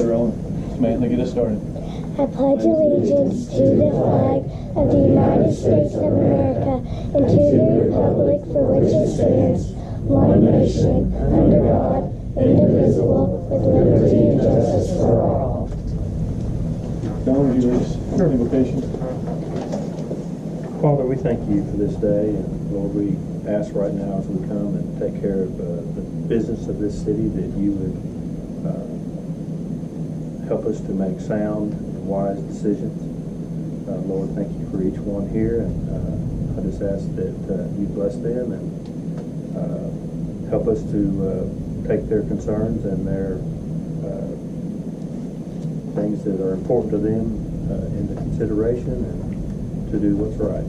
Get rolling. Samantha, get us started. I pledge allegiance to the flag of the United States of America and to the republic for which it stands, one nation, under God, indivisible, with liberty and justice for all. Don, would you read us your invocation? Father, we thank you for this day, and Lord, we ask right now as we come and take care of the business of this city that you would help us to make sound and wise decisions. Lord, thank you for each one here, and I just ask that you bless them and help us to take their concerns and their things that are important to them into consideration and to do what's right.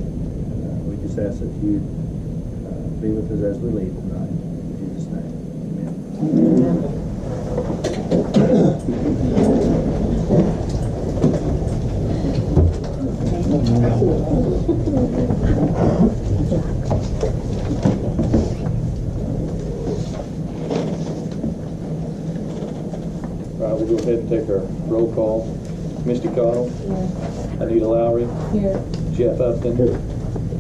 We just ask that you be with us as we leave tonight. In Jesus' name, amen. All right, we'll go ahead and take our roll call. Misty Cottle. Here. Anita Lowry. Here. Jeff Upton.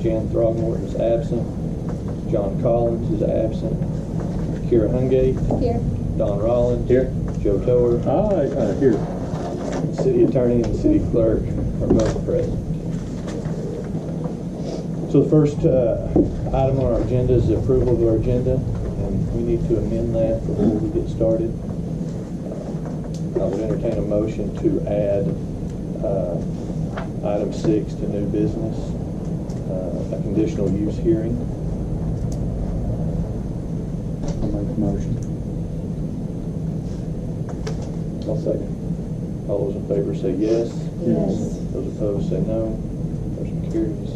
Jan Throgmorton is absent. John Collins is absent. Kira Hungate. Here. Don Rollins. Here. Joe Tower. Here. City Attorney and the City Clerk are both present. So the first item on our agenda is the approval of our agenda, and we need to amend that before we get started. I would entertain a motion to add item 6 to new business, a conditional use hearing. I'll make the motion. I'll second. All those in favor say yes. Yes. Those opposed say no. Motion carries.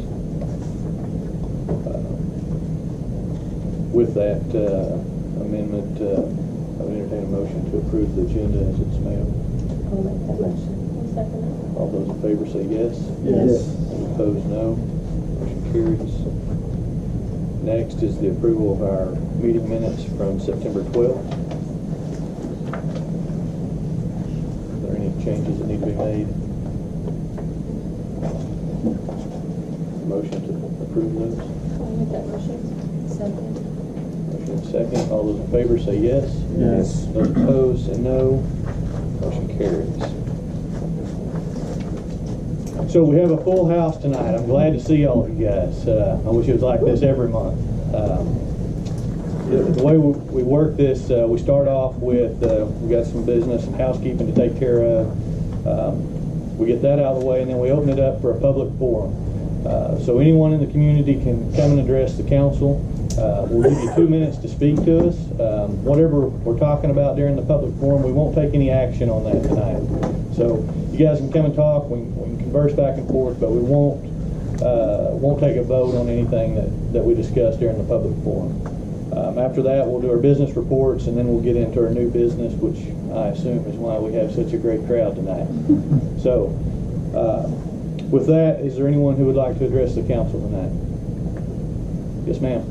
With that amendment, I would entertain a motion to approve the agenda as it's mailed. I'll make that motion. I'll second it. All those in favor say yes. Yes. Those opposed, no. Motion carries. Next is the approval of our meeting minutes from September 12th. Are there any changes that need to be made? Motion to approve those. I'll make that motion. Second. Motion second. All those in favor say yes. Yes. Those opposed say no. Motion carries. So we have a full house tonight. I'm glad to see all of you guys. I wish it was like this every month. The way we work this, we start off with, we got some business and housekeeping to take care of. We get that out of the way, and then we open it up for a public forum. So anyone in the community can come and address the council. We'll give you 2 minutes to speak to us. Whatever we're talking about during the public forum, we won't take any action on that tonight. So you guys can come and talk. We can converse back and forth, but we won't take a vote on anything that we discuss during the public forum. After that, we'll do our business reports, and then we'll get into our new business, which I assume is why we have such a great crowd tonight. So with that, is there anyone who would like to address the council tonight? Yes, ma'am.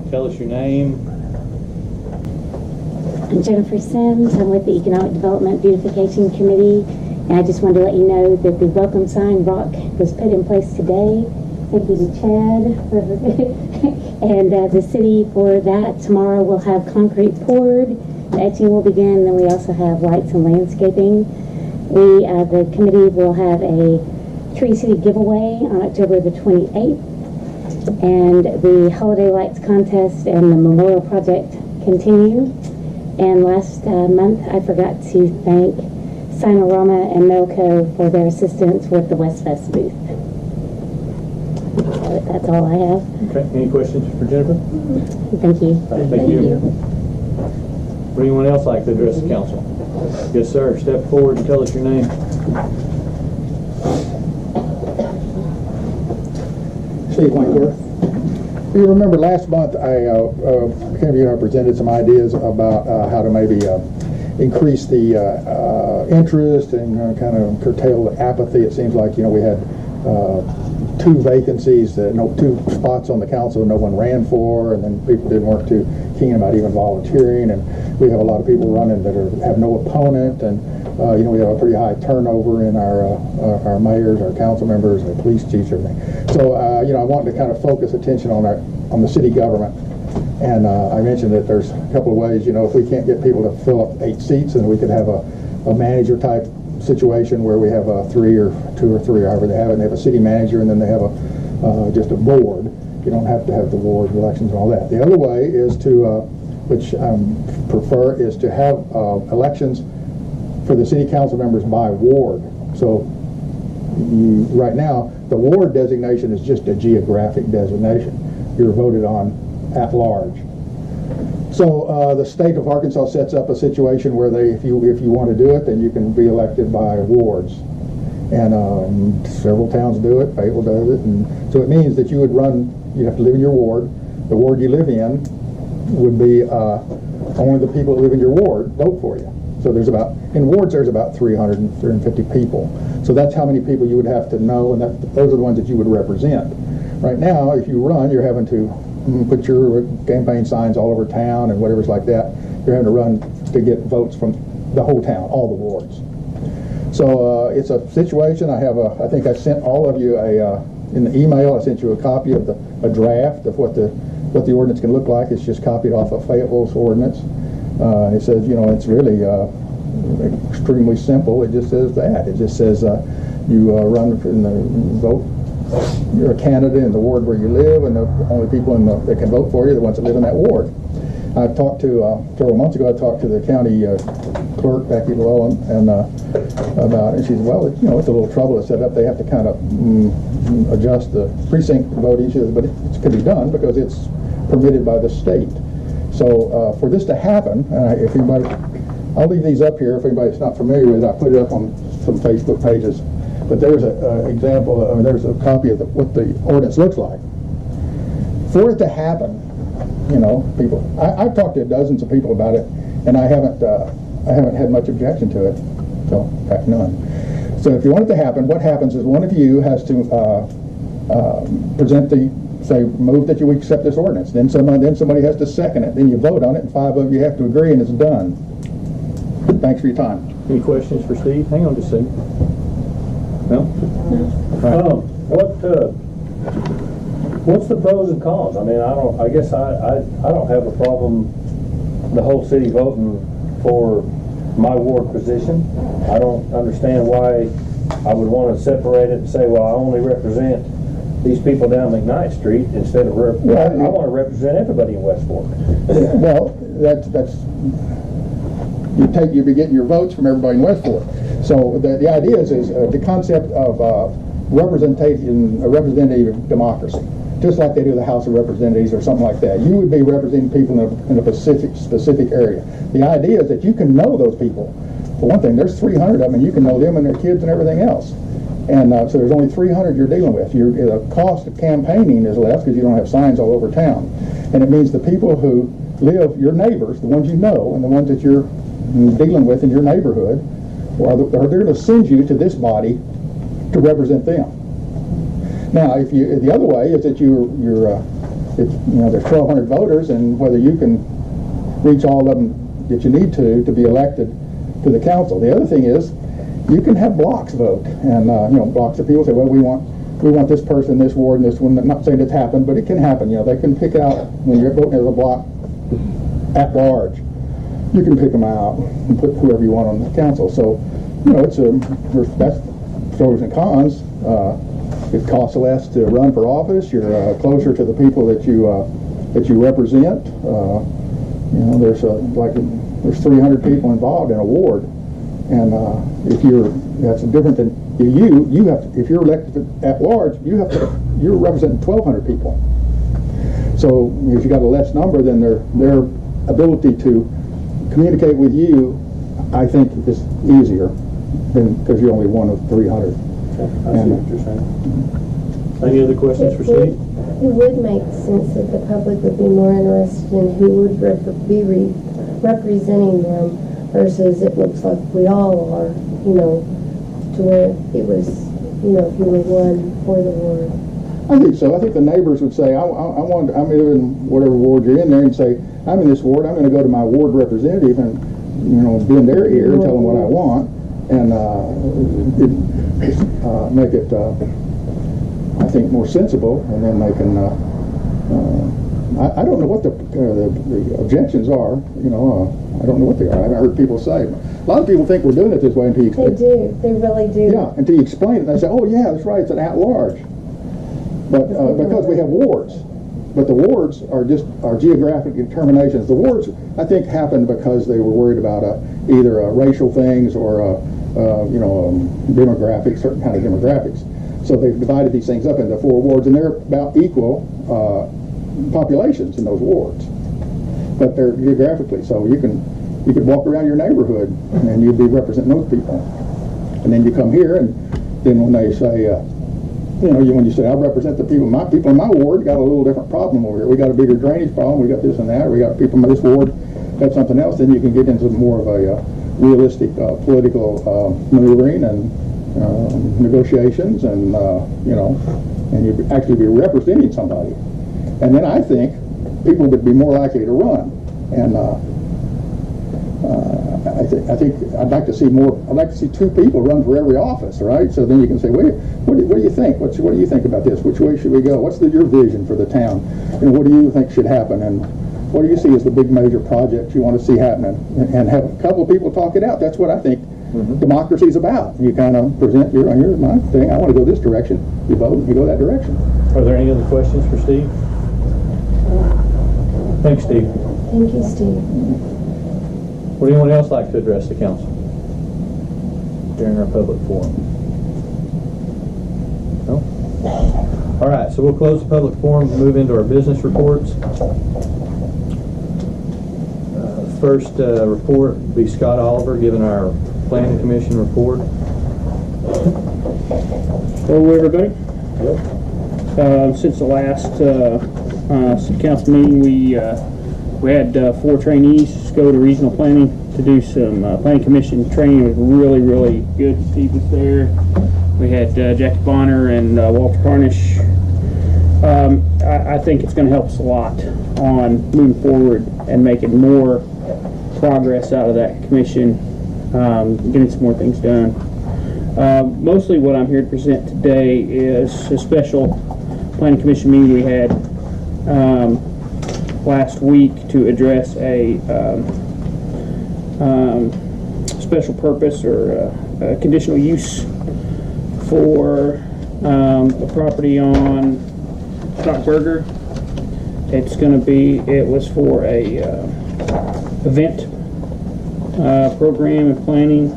Tell us your name. I'm Jennifer Sims. I'm with the Economic Development Beautification Committee, and I just wanted to let you know that the welcome sign rock was put in place today. Thank you to Chad and the city for that. Tomorrow we'll have concrete poured, the etching will begin, then we also have lights and landscaping. The committee will have a Tree City giveaway on October the 28th, and the Holiday Lights Contest and the Memorial Project continue. And last month, I forgot to thank Sinorama and Melco for their assistance with the Westfest booth. That's all I have. Okay. Any questions for Jennifer? Thank you. Thank you. Would anyone else like to address the council? Yes, sir. Step forward and tell us your name. Steve Winkler. You remember last month Kim, you and I presented some ideas about how to maybe increase the interest and kind of curtail the apathy. It seems like, we had 2 vacancies, two spots on the council no one ran for, and then people didn't want to keen about even volunteering, and we have a lot of people running that have no opponent, and we have a pretty high turnover in our mayors, our council members, our police chiefs, everything. So I wanted to kind of focus attention on the city government. And I mentioned that there's a couple of ways, if we can't get people to fill up 8 seats, then we could have a manager type situation where we have 3 or 2 or 3, however they have it, and they have a city manager, and then they have just a board. You don't have to have the ward elections and all that. The other way is to, which I prefer, is to have elections for the city council members by ward. So right now, the ward designation is just a geographic designation. You're voted on at large. So the state of Arkansas sets up a situation where if you want to do it, then you can be elected by wards. And several towns do it, Fayetteville does it, and so it means that you have to live in your ward. The ward you live in would be only the people that live in your ward vote for you. So in wards there's about 300 and 350 people. So that's how many people you would have to know, and those are the ones that you would represent. Right now, if you run, you're having to put your campaign signs all over town and whatever's like that. You're having to run to get votes from the whole town, all the wards. So it's a situation. I think I sent all of you in the email. I sent you a copy of a draft of what the ordinance can look like. It's just copied off of Fayetteville's ordinance. It says, it's really extremely simple. It just says that. It just says you run in the vote. You're a candidate in the ward where you live, and the only people that can vote for you are the ones that live in that ward. I've talked to several months ago. I talked to the county clerk, Becky Llewellyn, and about it. She said, "Well, it's a little trouble to set up. They have to kind of adjust the precinct voting." She says, "But it can be done because it's permitted by the state." So for this to happen, if anybody, I'll leave these up here. If anybody's not familiar with it, I put it up on some Facebook pages. But there's an example. There's a copy of what the ordinance looks like. For it to happen, people. I've talked to dozens of people about it, and I haven't had much objection to it. So, in fact, none. So, if you want it to happen, what happens is one of you has to move that you accept this ordinance. Then somebody has to second it. Then you vote on it, and 5 of you have to agree, and it's done. Thanks for your time. Any questions for Steve? Hang on just a second. No? What's the pros and cons? I mean, I guess I don't have a problem the whole city voting for my ward position. I don't understand why I would want to separate it and say, well, I only represent these people down McKnight Street instead of I want to represent everybody in West Fork. Well, that's you'll be getting your votes from everybody in West Fork. So the idea is the concept of representative democracy, just like they do the House of Representatives or something like that. You would be representing people in a specific area. The idea is that you can know those people. For one thing, there's 300 of them, and you can know them and their kids and everything else. And so there's only 300 you're dealing with. The cost of campaigning is less because you don't have signs all over town. And it means the people who live, your neighbors, the ones you know, and the ones that you're dealing with in your neighborhood, they're going to send you to this body to represent them. Now, the other way is that there's 1,200 voters, and whether you can reach all of them that you need to be elected to the council. The other thing is you can have blocks vote, and blocks of people say, well, we want this person, this ward, and this one. I'm not saying it's happened, but it can happen. They can pick out when you're voting as a block at large. You can pick them out and put whoever you want on the council. So, that's pros and cons. It costs less to run for office. You're closer to the people that you represent. There's 300 people involved in a ward, and that's different than you have. If you're elected at large, you're representing 1,200 people. So if you got a less number, then their ability to communicate with you, I think, is easier than because you're only one of 300. I see what you're saying. Any other questions for Steve? It would make sense that the public would be more interested in who would be representing them versus it looks like we all are, to where it was, if you were one for the ward. I think so. I think the neighbors would say, I'm in whatever ward you're in there, and say, I'm in this ward, I'm gonna go to my ward representative and, bend their ear and tell them what I want, and make it, I think, more sensible, and then they can, I don't know what the objections are, I don't know what they are. I haven't heard people say. A lot of people think we're doing it this way until you They explain. do, they really do. Yeah, until you explain it, and they say, oh yeah, that's right, it's an at-large. But, because we have wards. But the wards are just geographic determinations. The wards, I think, happened because they were worried about either racial things or, demographics, certain kind of demographics. So they've divided these things up into 4 wards, and they're about equal populations in those wards. But they're geographically, so you could walk around your neighborhood and you'd be representing those people. And then you come here, and then when they say, when you say, I represent the people in my ward got a little different problem over here. We got a bigger drainage problem, we got this and that, or we got people in this ward have something else, then you can get into more of a realistic political maneuvering and negotiations, and and you'd actually be representing somebody. And then I think people would be more likely to run. And I think I'd like to see more. I'd like to see 2 people run for every office, right? So then you can say, what do you think? What do you think about this? Which way should we go? What's your vision for the town? And what do you think should happen? And what do you see as the big major projects you want to see happening? And have a couple of people talk it out. That's what I think democracy is about. You kind of present here's my thing. I want to go this direction. You vote. You go that direction. Are there any other questions for Steve? Thanks, Steve. Thank you, Steve. Would anyone else like to address the council during our public forum? No? All right, so we'll close the public forum and move into our business reports. First report will be Scott Oliver giving our planning commission report. Hello, everybody. Since the last city council meeting, we had 4 trainees go to regional planning to do some planning commission training. It was really good. Steve was there. We had Jackie Bonner and Walter Harnish. I think it's going to help us a lot on moving forward and making more progress out of that commission, getting some more things done. Mostly what I'm here to present today is a special planning commission meeting we had last week to address a special purpose or conditional use for a property on Stockburger. It was for a event program and planning.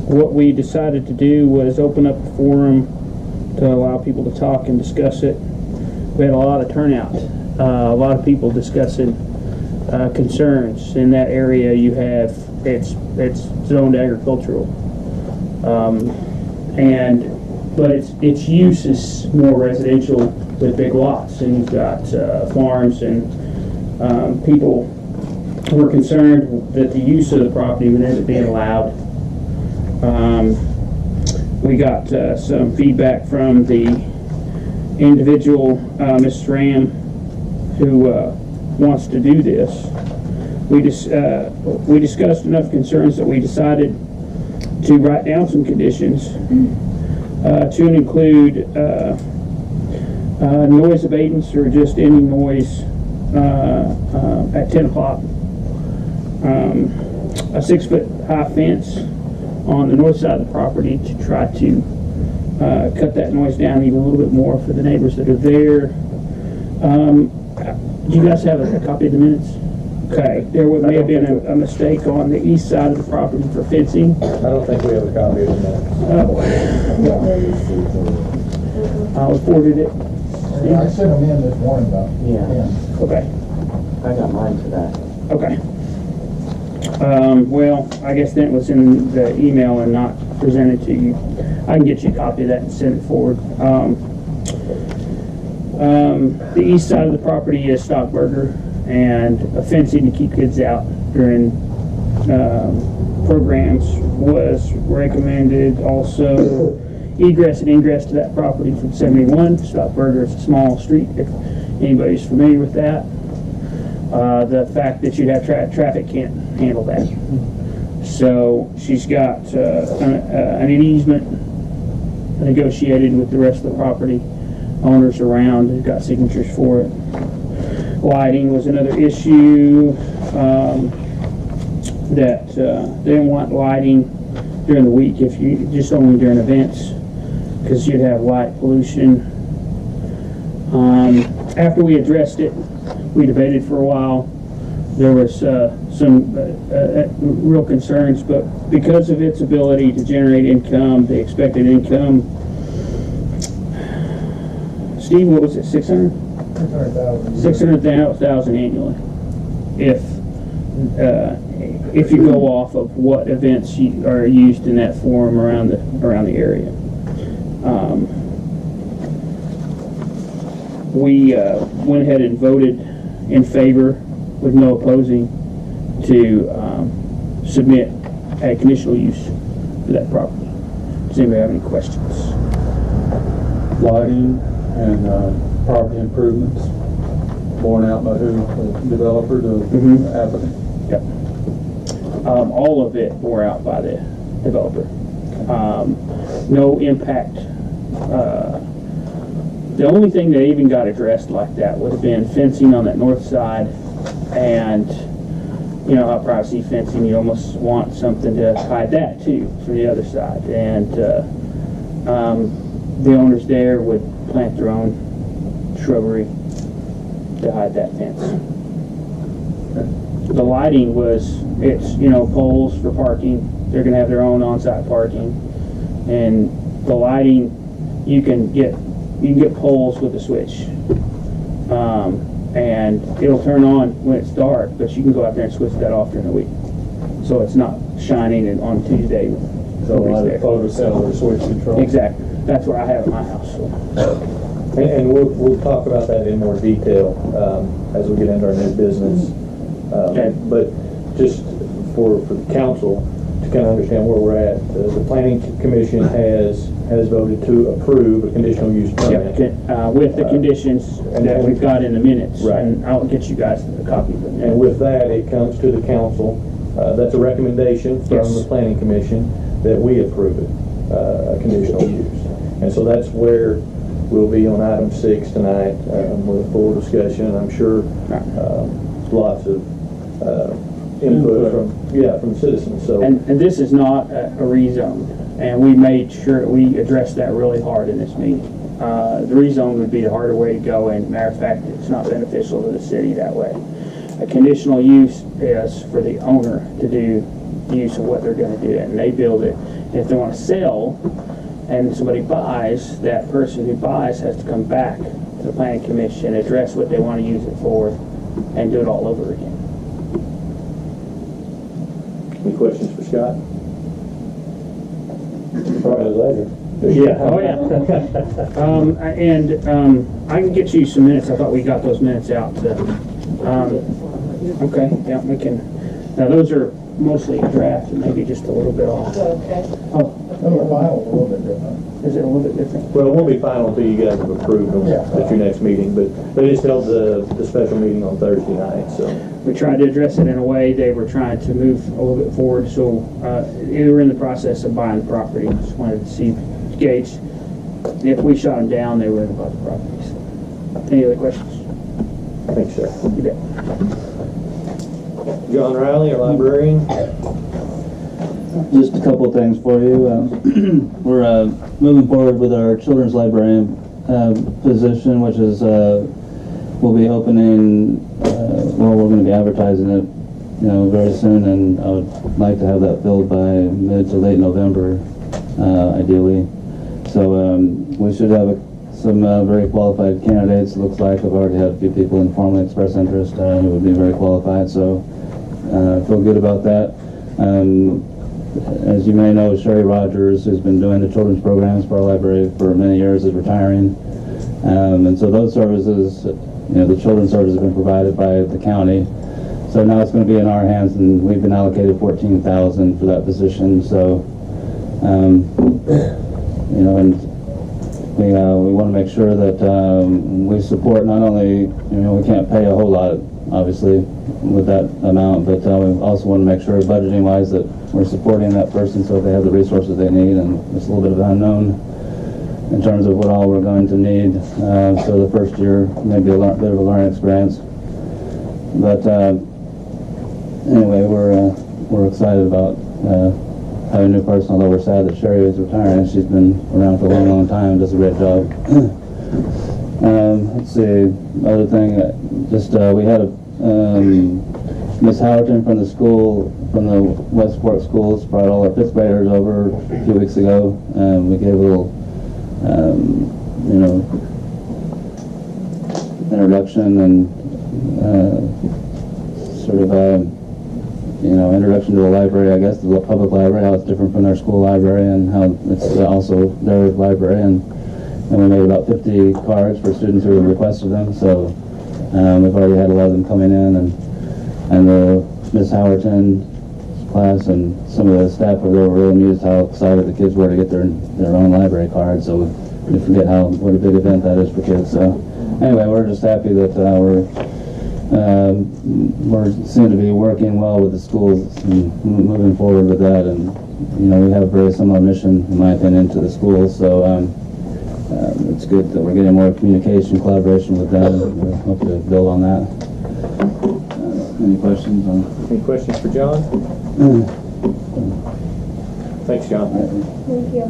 What we decided to do was open up a forum to allow people to talk and discuss it. We had a lot of turnout, a lot of people discussing concerns. In that area you have, it's zoned agricultural, but its use is more residential with big lots, and you've got farms, and people were concerned that the use of the property would end up being allowed. We got some feedback from the individual, Mrs. Ram, who wants to do this. We discussed enough concerns that we decided to write down some conditions to include noise abatements, or just any noise at 10 o'clock. A 6-foot high fence on the north side of the property to try to cut that noise down even a little bit more for the neighbors that are there. Do you guys have a copy of the minutes? Okay, there may have been a mistake on the east side of the property for fencing. I don't think we have a copy of that. I forwarded it. I sent them in this morning about 10. Okay. I got mine to that. Okay. Well, I guess then it was in the email and not presented to you. I can get you a copy of that and send it forward. The east side of the property is Stockburger, and a fencing to keep kids out during programs was recommended. Also, egress and ingress to that property from 71. Stockburger is a small street. anybody's familiar with that. The fact that you'd have traffic can't handle that. So she's got an easement negotiated with the rest of the property owners around, who've got signatures for it. Lighting was another issue, that they didn't want lighting during the week, if you just only during events, because you'd have light pollution. After we addressed it, we debated for a while. There was some real concerns, but because of its ability to generate income, the expected income, Steve, what was it, 600,000 annually, if you go off of what events are used in that forum around the area. We went ahead and voted in favor, with no opposing, to submit a conditional use for that property. Does anybody have any questions? Lighting and property improvements borne out by who? The developer, the applicant? Yep. All of it bore out by the developer. No impact. The only thing that even got addressed like that would have been fencing on that north side, and you know how privacy fencing, you almost want something to hide that too from the other side. And the owners there would plant their own shrubbery to hide that fence. The lighting was, it's, you know, poles for parking. They're going to have their own on-site parking. And the lighting, you can get poles with a switch. And it'll turn on when it's dark, but you can go out there and switch that off during the week. So it's not shining on Tuesday. So like a photocellular switch control? Exactly. That's what I have at my house. So. And we'll talk about that in more detail as we get into our new business. Okay. But just for the council to kind of understand where we're at, the Planning Commission has voted to approve a conditional use permit. With the conditions that we've got in the minutes. Right. And I'll get you guys a copy of them. And with that, it comes to the council. That's a recommendation from Yes. the Planning Commission that we approve it, a conditional use. And so that's where we'll be on item 6 tonight with a full discussion. I'm sure lots of input from citizens. So And this is not a rezone, and we made sure we addressed that really hard in this meeting. The rezone would be the harder way to go, and matter of fact, it's not beneficial to the city that way. A conditional use is for the owner to do use of what they're going to do, and they build it. And if they want to sell, and somebody buys, that person who buys has to come back to the Planning Commission, address what they want to use it for, and do it all over again. any questions for Scott? Probably later. Yeah. Oh, yeah. I can get you some minutes. I thought we got those minutes out. Okay. Yeah, we can. Now those are mostly draft and maybe just a little bit off. Okay. Oh, Some of the file is a little bit different. is it a little bit different? Well, it won't be final until you guys have approved them at your next meeting, but they just held the special meeting on Thursday night, so. We tried to address it in a way they were trying to move a little bit forward. So they were in the process of buying the property. Just wanted to see, gauge if we shot them down, they were going to buy the property. So, any other questions? Thanks, sir. You bet. John Riley, our librarian. Just a couple of things for you. We're moving forward with our children's librarian position, which is we'll be opening. Well, we're going to be advertising it, very soon, and I would like to have that filled by mid to late November, ideally. So we should have some very qualified candidates. It looks like I've already had a few people informally express interest who would be very qualified. So I feel good about that. As you may know, Sherry Rogers, who's been doing the children's programs for our library for many years, is retiring. And so those services, the children's services have been provided by the county. So now it's going to be in our hands, and we've been allocated $14,000 for that position. So, and we want to make sure that we support not only, we can't pay a whole lot, obviously, with that amount, but we also want to make sure, budgeting wise, that we're supporting that person so they have the resources they need, and it's a little bit of an unknown in terms of what all we're going to need. So the first year may be a bit of a learning experience. But anyway, we're excited about having a new person, although we're sad that Sherry is retiring. She's been around for a long, long time, does a great job. Let's see, other thing, we had a Miss Howerton from the school, from the Westport schools, brought all our 5th graders over a few weeks ago. We gave a little, introduction and introduction to the library, I guess, the public library, how it's different from their school library, and how it's also their library. And we made about 50 cards for students who requested them. So we've already had a lot of them coming in, and the Miss Howerton class and some of the staff were really amused how excited the kids were to get their own library card. So we forget what a big event that is for kids. So anyway, we're just happy that we're seem to be working well with the schools and moving forward with that. And we have a very similar mission, in my opinion, to the schools. So it's good that we're getting more communication, collaboration with them. We hope to build on that. Any questions? Any questions for John? Thanks, John. Thank you.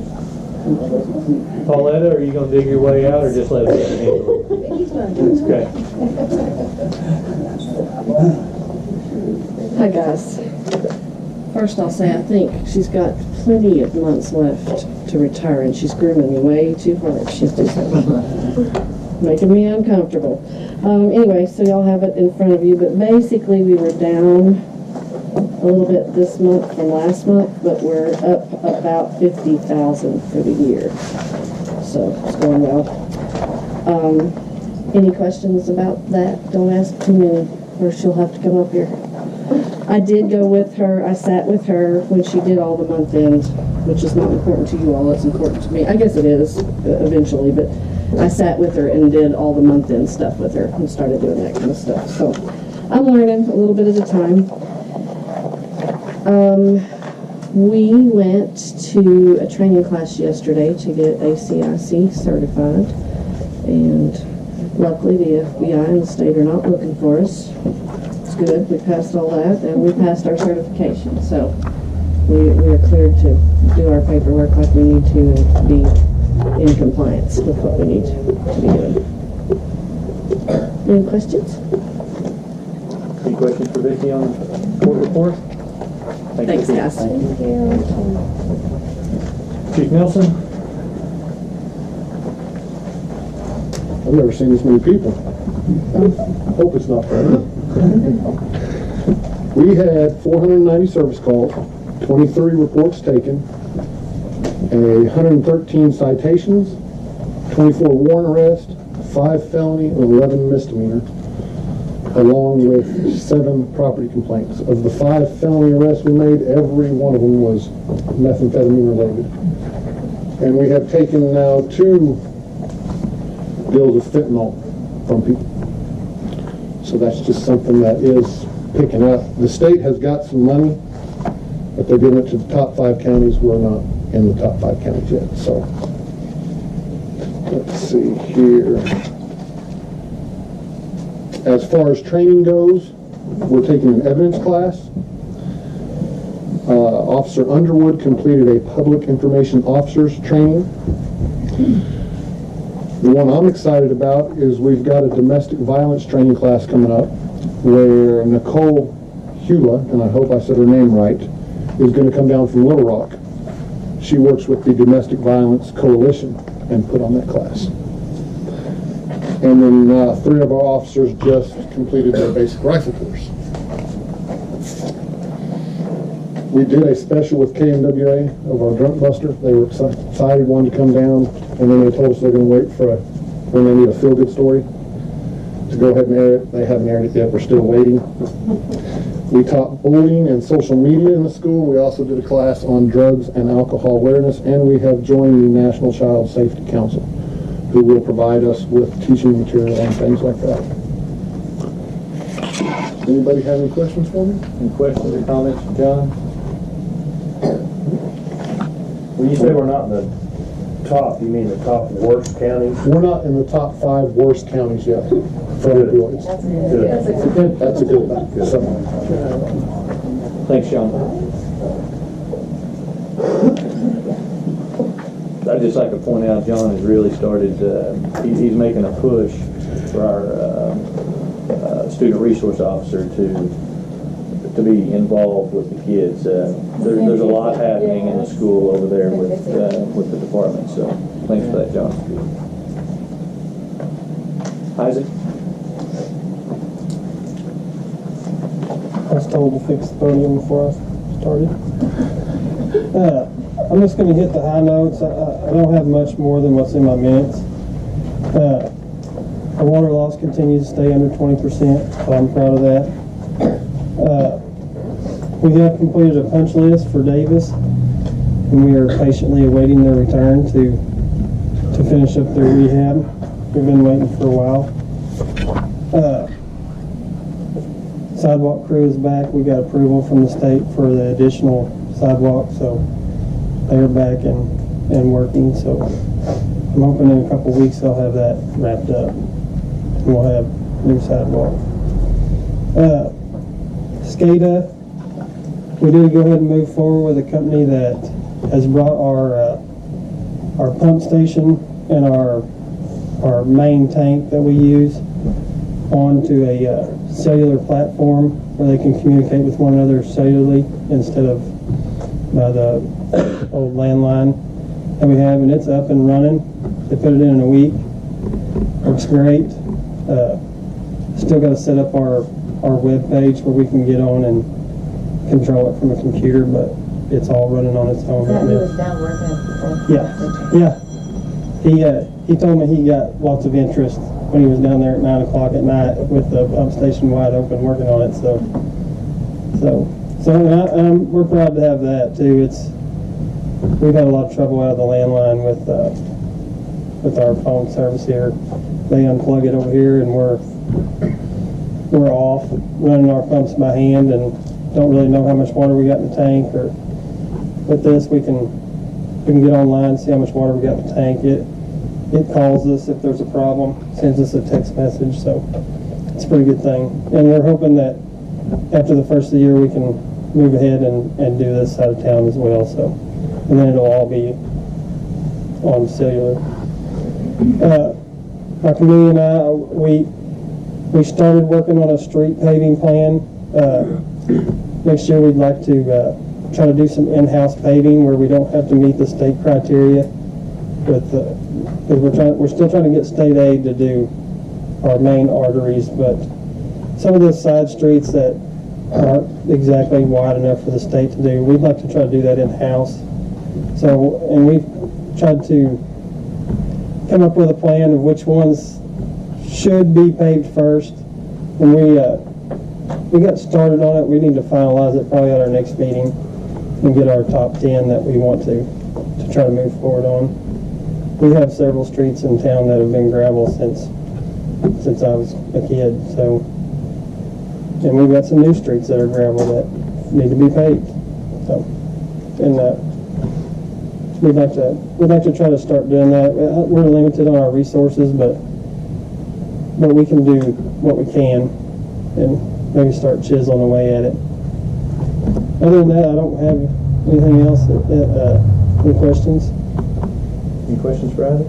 Pauletta, are you going to dig your way out, or just let us handle it? Okay. Hi guys. First I'll say I think she's got plenty of months left to retire, and she's grooming me way too hard. She's just making me uncomfortable. Anyway, so y'all have it in front of you, but basically we were down a little bit this month from last month, but we're up about 50,000 for the year. So it's going well. Any questions about that? Don't ask too many, or she'll have to come up here. I did go with her. I sat with her when she did all the month end, which is not important to you all. It's important to me. I guess it is eventually, but I sat with her and did all the month end stuff with her and started doing that kind of stuff. So I'm learning a little bit at a time. We went to a training class yesterday to get ACIC certified, and luckily the FBI and the state are not looking for us. It's good. We passed all that, and we passed our certification. So we are cleared to do our paperwork like we need to and be in compliance with what we need to be doing. Any questions? Any questions for Vicki on the court report? Thanks, guys. Thank you. Chief Nelson? I've never seen this many people. Hope it's not bad. We had 490 service calls, 23 reports taken, 113 citations, 24 warrant arrests, 5 felony and 11 misdemeanor, along with 7 property complaints. Of the 5 felony arrests we made, every one of them was methamphetamine related. And we have taken now 2 deals of fentanyl from people. So that's just something that is picking up. The state has got some money, but they're giving it to the top 5 counties. We're not in the top 5 counties yet. So let's see here. As far as training goes, we're taking an evidence class. Officer Underwood completed a public information officers training. The one I'm excited about is we've got a domestic violence training class coming up where Nicole Hula, and I hope I said her name right, is going to come down from Little Rock. She works with the Domestic Violence Coalition and put on that class. And then 3 of our officers just completed their basic rifle course. We did a special with KMWA of our drunk buster. They were excited, wanted to come down, and then they told us they're going to wait for when they need a feel-good story to go ahead and air it. They haven't aired it yet. We're still waiting. We taught bullying and social media in the school. We also did a class on drugs and alcohol awareness, and we have joined the National Child Safety Council. who will provide us with teaching material and things like that. Anybody have any questions for me? Any questions or comments, John? When you say we're not in the top, you mean the top worst counties? We're not in the top 5 worst counties yet for opioids. That's a good thing. So, Thanks, John. I'd just like to point out, John has really started, he's making a push for our student resource officer to be involved with the kids. There's a lot happening in the school over there with the department, so thanks for that, John. Isaac? I was told to fix the podium before I started. I'm just going to hit the high notes. I don't have much more than what's in my minutes. Our water loss continues to stay under 20%, so I'm proud of that. We have completed a punch list for Davis, and we are patiently awaiting their return to finish up their rehab. We've been waiting for a while. Sidewalk crew is back. We got approval from the state for the additional sidewalk, so they're back and working. So I'm hoping in a couple of weeks they'll have that wrapped up, and we'll have new sidewalk. SCADA, we did go ahead and move forward with a company that has brought our pump station and our main tank that we use onto a cellular platform where they can communicate with one another cellularly instead of by the old landline that we have, and it's up and running. They put it in a week. Works great. Still got to set up our web page where we can get on and control it from a computer, but it's all running on its own right now. Yeah. He told me he got lots of interest when he was down there at 9 o'clock at night with the pump station wide open working on it. So we're proud to have that too. We've had a lot of trouble out of the landline with our phone service here. They unplug it over here, and we're off running our pumps by hand and don't really know how much water we got in the tank. Or with this, we can get online, see how much water we got in the tank. It calls us if there's a problem, sends us a text message, so it's a pretty good thing. And we're hoping that after the first of the year we can move ahead and do this side of town as well. So, and then it'll all be on cellular. My committee and I, we started working on a street paving plan. Next year we'd like to try to do some in-house paving where we don't have to meet the state criteria with because we're still trying to get state aid to do our main arteries, but some of those side streets that aren't exactly wide enough for the state to do, we'd like to try to do that in-house. So, and we've tried to come up with a plan of which ones should be paved first. And we got started on it. We need to finalize it probably at our next meeting and get our top 10 that we want to try to move forward on. We have several streets in town that have been gravel since I was a kid. So, and we've got some new streets that are gravel that need to be paved. So, and we'd like to try to start doing that. We're limited on our resources, but we can do what we can and maybe start chiseling away at it. Other than that, I don't have anything else. Any questions? Any questions for Isaac?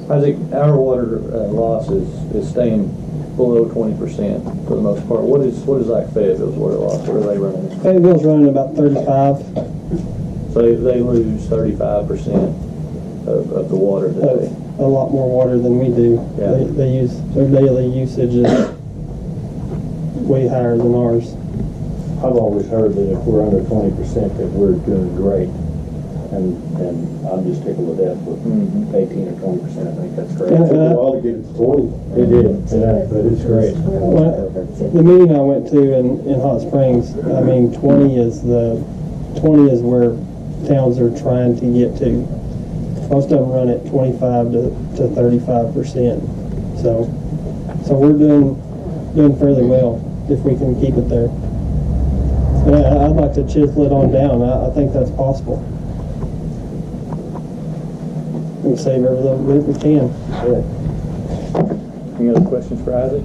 Isaac, our water loss is staying below 20% for the most part. What is like Fayetteville's water loss? What are they running? Fayetteville's running about 35. So they lose 35% of the water that they... A lot more water than we do. Yeah. They use, their daily usage is way higher than ours. I've always heard that if we're under 20% that we're doing great. And I'm just tickled to death with 18 or 20%. I think that's great. And, It took a while to get it to 20. It did, but it's great. The meeting I went to in Hot Springs, I mean, 20 is where towns are trying to get to. Most of them run at 25 to 35%. So we're doing fairly well if we can keep it there. And I'd like to chisel it on down. I think that's possible. We save every little bit we can. Good. Any other questions for Isaac?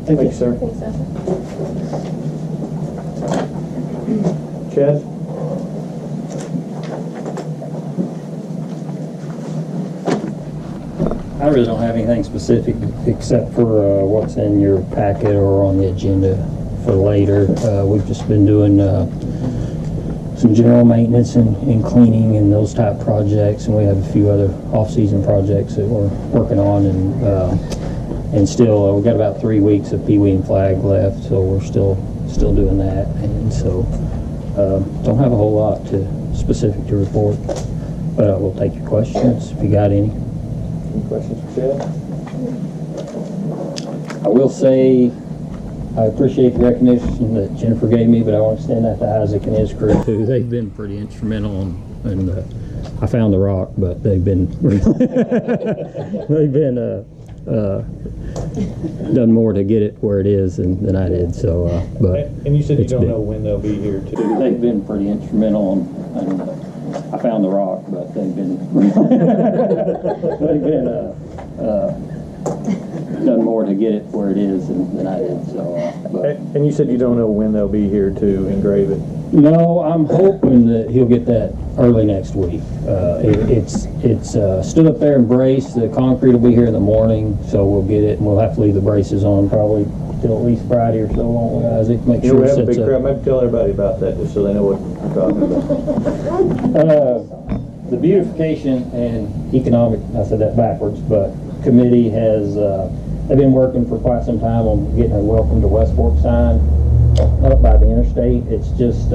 Thank you, sir. Thanks, Isaac. Chad? I really don't have anything specific except for what's in your packet or on the agenda for later. We've just been doing some general maintenance and cleaning and those type projects, and we have a few other off-season projects that we're working on, and still we've got about 3 weeks of Pee Wee and Flag left, so we're still doing that, and so don't have a whole lot specific to report, but we'll take your questions if you got any. Any questions for Chad? I will say I appreciate the recognition that Jennifer gave me, but I want to extend that to Isaac and his crew too. They've been pretty instrumental in I found the rock, but they've been done more to get it where it is than I did. So, but And you said you don't know when they'll be here too. they've been pretty instrumental in I found the rock, but they've been done more to get it where it is than I did. So, but And you said you don't know when they'll be here to engrave it. no, I'm hoping that he'll get that early next week. It's stood up there and braced. The concrete will be here in the morning, so we'll get it, and we'll have to leave the braces on probably till at least Friday or so, won't we, Isaac? Make You sure know, we it have a sets big up. crowd. Maybe tell everybody about that just so they know what we're talking about. The beautification and economic, I said that backwards, but committee has, they've been working for quite some time on getting a welcome to West Fork sign up by the interstate. It's just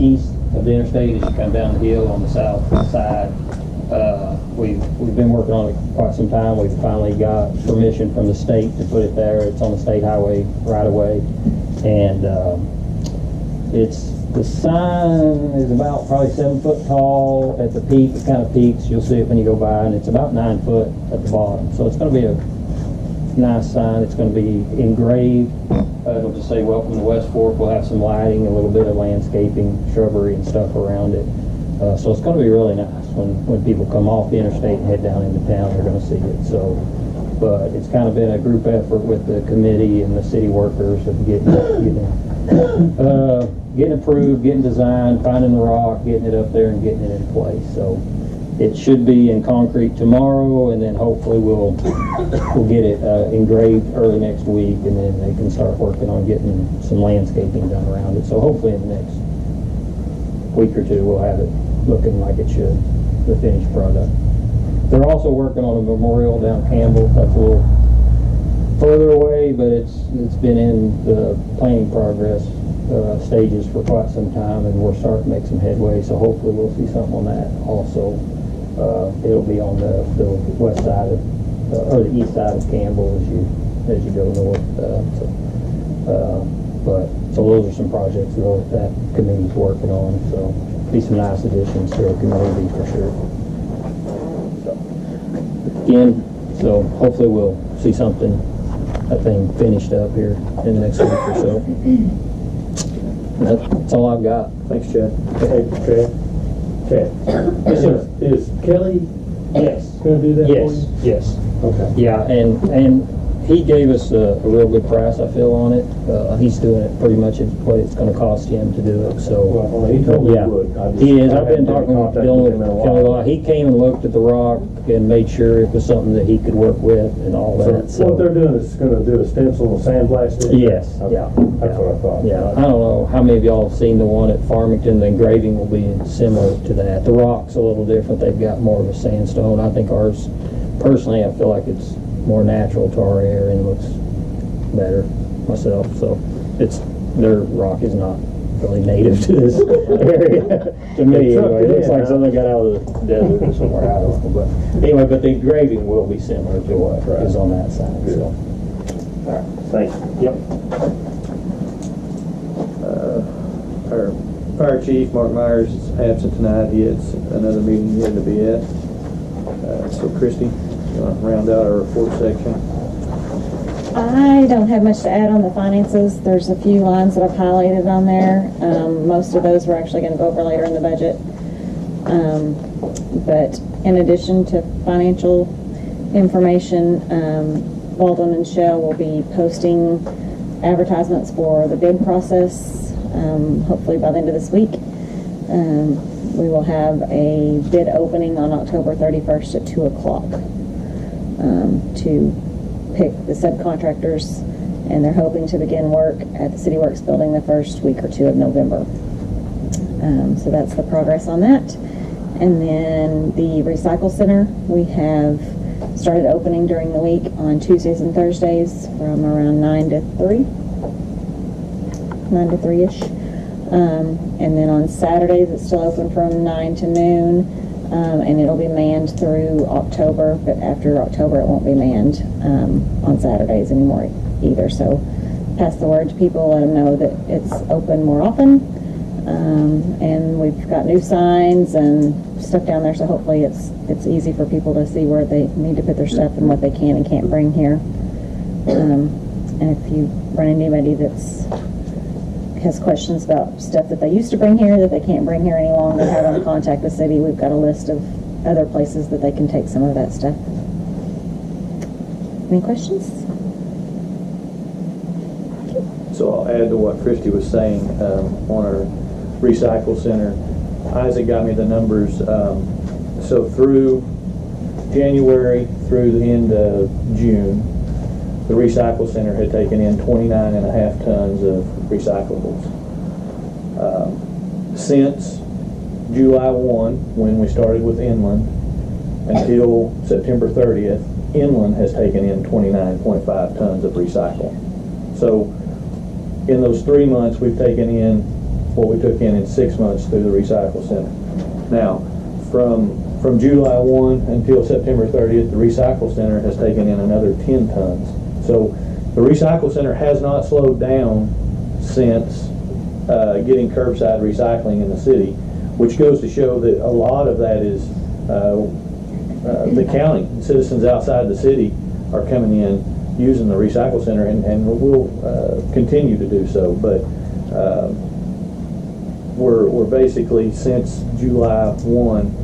east of the interstate as you come down the hill on the south side. We've been working on it quite some time. We've finally got permission from the state to put it there. It's on the state highway right away, and the sign is about probably 7 foot tall at the peak. It kind of peaks. You'll see it when you go by, and it's about 9 foot at the bottom. So it's going to be a nice sign. It's going to be engraved. It'll just say "Welcome to West Fork." We'll have some lighting, a little bit of landscaping, shrubbery, and stuff around it. So it's going to be really nice when people come off the interstate and head down into town. They're going to see it. So, but it's kind of been a group effort with the committee and the city workers of getting approved, getting designed, finding the rock, getting it up there, and getting it in place. So it should be in concrete tomorrow, and then hopefully we'll get it engraved early next week, and then they can start working on getting some landscaping done around it. So hopefully in the next week or two we'll have it looking like it should, the finished product. They're also working on a memorial down Campbell. That's a little further away, but it's been in the planning progress stages for quite some time, and we're starting to make some headway, so hopefully we'll see something on that also. It'll be on the west side of, or the east side of Campbell as you go north. So those are some projects that committee's working on, so be some nice additions to our community for sure. So hopefully we'll see that thing finished up here in the next week or so. That's all I've got. Thanks, Chad. Hey, Chad. Yes, sir. Is Kelly Yes. going to do that for you? Yes. Okay. Yeah, and he gave us a real good price, I feel, on it. He's doing it pretty much at what it's going to cost him to do it. So Well, he told me yeah, he would. he is. I've been talking with contact Dylan with him in a Kelly a while. lot. He came and looked at the rock and made sure it was something that he could work with and all that. So what they're doing is going to do a stencil and sandblast it? Yes, Okay. yeah. That's what I thought. Yeah, I don't know how many of y'all have seen the one at Farmington. The engraving will be similar to that. The rock's a little different. They've got more of a sandstone. I think ours, personally, I feel like it's more natural to our area and looks better myself. So their rock is not really native to this area. To me, anyway. It looks like something got out of the desert or somewhere. I don't know. But anyway, but the engraving will be similar to what is on that side. So. All right. Thanks. Yep. Our Fire Chief Mark Myers is absent tonight. He had another meeting he had to be at. So Christie, you want to round out our report section? I don't have much to add on the finances. There's a few lines that I've highlighted on there. Most of those we're actually going to go over later in the budget. But in addition to financial information, Baldwin and Shell will be posting advertisements for the bid process, hopefully by the end of this week. We will have a bid opening on October 31st at 2 o'clock to pick the subcontractors, and they're hoping to begin work at the City Works building the first week or two of November. So that's the progress on that. And then the Recycle Center, we have started opening during the week on Tuesdays and Thursdays from around 9 to 3-ish. And then on Saturdays, it's still open from 9 to noon, and it'll be manned through October, but after October, it won't be manned on Saturdays anymore either. So pass the word to people, let them know that it's open more often. And we've got new signs and stuff down there, so hopefully it's easy for people to see where they need to put their stuff and what they can and can't bring here. And if you run into anybody has questions about stuff that they used to bring here that they can't bring here any longer, have them contact the city. We've got a list of other places that they can take some of that stuff. Any questions? So I'll add to what Christie was saying on our Recycle Center. Isaac got me the numbers. So through January through the end of June, the Recycle Center had taken in 29.5 tons of recyclables. Since July 1, when we started with Inland, until September 30th, Inland has taken in 29.5 tons of recycle. So in those 3 months, we've taken in what we took in 6 months through the Recycle Center. Now, from July 1 until September 30th, the Recycle Center has taken in another 10 tons. So the Recycle Center has not slowed down since getting curbside recycling in the city, which goes to show that a lot of that is the county. Citizens outside the city are coming in using the Recycle Center, and we'll continue to do so. But we're basically, since July 1,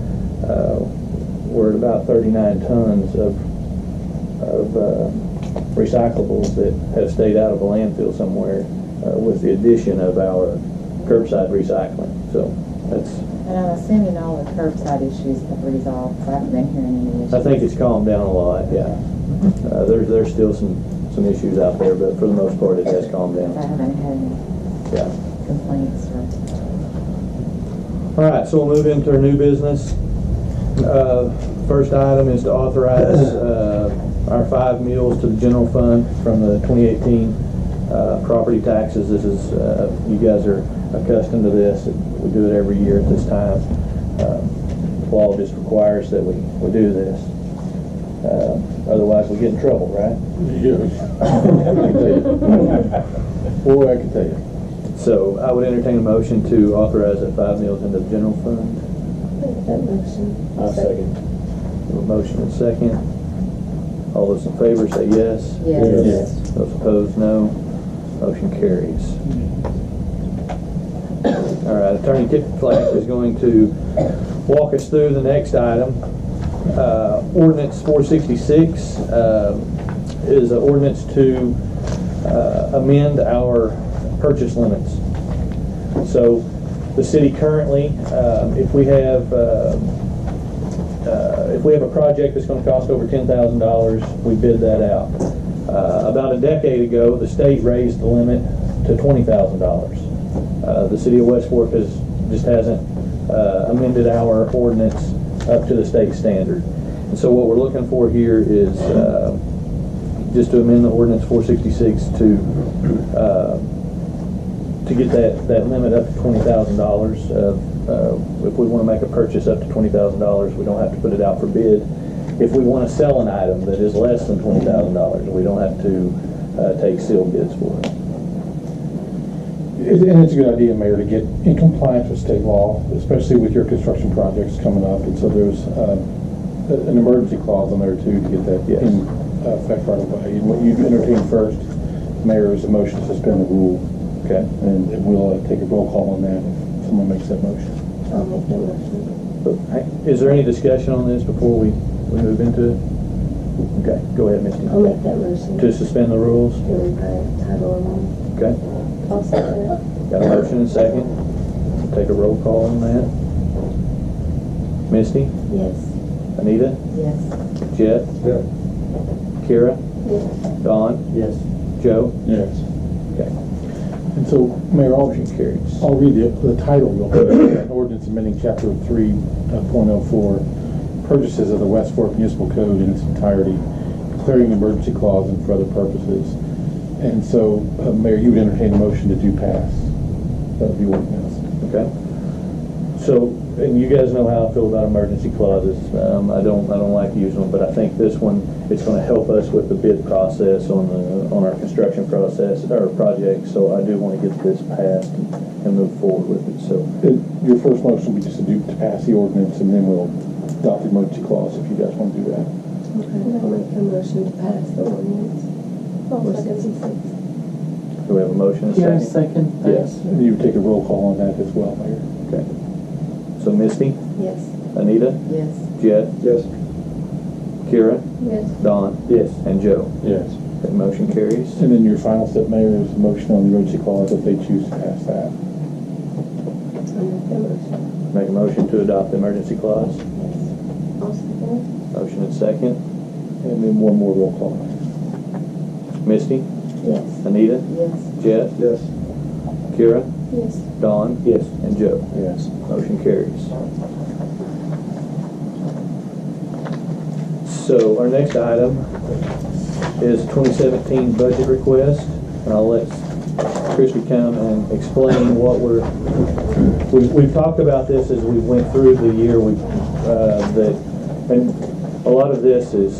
we're at about 39 tons of recyclables that have stayed out of a landfill somewhere with the addition of our curbside recycling. So that's. And I'm assuming all the curbside issues have resolved, because I haven't been hearing any issues. I think it's calmed down a lot, yeah. There's still some issues out there, but for the most part it has calmed down. I haven't had any complaints. All right, so we'll move into our new business. First item is to authorize our 5 meals to the general fund from the 2018 property taxes. This is, you guys are accustomed to this. We do it every year at this time. Law just requires that we do this. Otherwise we get in trouble, right? Yes. Boy, I can tell you. So I would entertain a motion to authorize that 5 meals into the general fund. That motion. I'll second. A motion and second. All those in favor say yes. Yes. Those opposed, no. Motion carries. All right, Attorney Tipton is going to walk us through the next item. Ordinance 466 is an ordinance to amend our purchase limits. So the city currently, if we have a project that's going to cost over $10,000, we bid that out. About a decade ago, the state raised the limit to $20,000. The city of West Fork hasn't amended our ordinance up to the state standard. And so what we're looking for here is just to amend the ordinance 466 to get that limit up to $20,000. If we want to make a purchase up to $20,000, we don't have to put it out for bid. If we want to sell an item that is less than $20,000, we don't have to take sealed bids for it. And it's a good idea, Mayor, to get in compliance with state law, especially with your construction projects coming up. And so there's an emergency clause on there too to get that in effect right away. And what you entertain first, Mayor, is a motion to suspend the rule. Okay. And we'll take a roll call on that if someone makes that motion. I'll make the motion. Is there any discussion on this before we move into it? Okay, go ahead, Misty. I'll make that motion. To suspend the rules? Read by title only. Okay. I'll second it. Got a motion and a second. Take a roll call on that. Misty? Yes. Anita? Yes. Jet? Yeah. Kira? Yes. Don? Yes. Joe? Yes. Okay. And so, Mayor, Motion carries. I'll read the title real quick. An ordinance amending chapter 3.04, purchases of the West Fork Municipal Code in its entirety, declaring an emergency clause and for other purposes. And so, Mayor, you would entertain a motion to do pass the ordinance. Okay. So, and you guys know how I feel about emergency clauses. I don't like using them, but I think this one, it's going to help us with the bid process on our construction process or project. So I do want to get this passed and move forward with it. So Your first motion would be just to pass the ordinance, and then we'll adopt the emergency clause if you guys want to do that. Okay. I'll make a motion to pass the ordinance. 466. do we have a motion and a second? Yes. And you would take a roll call on that as well, Mayor. Okay. So Misty? Yes. Anita? Yes. Jet? Yes. Kira? Yes. Don? Yes. And Joe? Yes. Okay, motion carries. And then your final step, Mayor, is a motion on the emergency clause if they choose to pass that. I'll make that motion. Make a motion to adopt the emergency clause. Yes. I'll second it. Motion and second. And then one more roll call. Misty? Yes. Anita? Yes. Jet? Yes. Kira? Yes. Don? Yes. And Joe? Yes. Motion carries. So our next item is 2017 budget request, and I'll let Christy come and explain what we've talked about this as we went through the year. And a lot of this is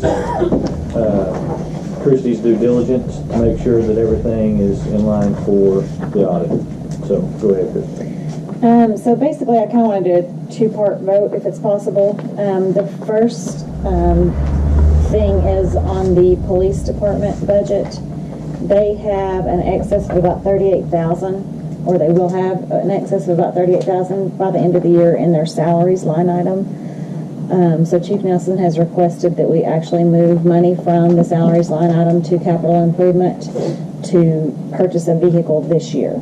Christy's due diligence to make sure that everything is in line for the audit. So go ahead, Christy. So basically, I kind of want to do a two-part vote if it's possible. The first thing is on the police department budget. They have an excess of about $38,000, or they will have an excess of about $38,000 by the end of the year in their salaries line item. So Chief Nelson has requested that we actually move money from the salaries line item to capital improvement to purchase a vehicle this year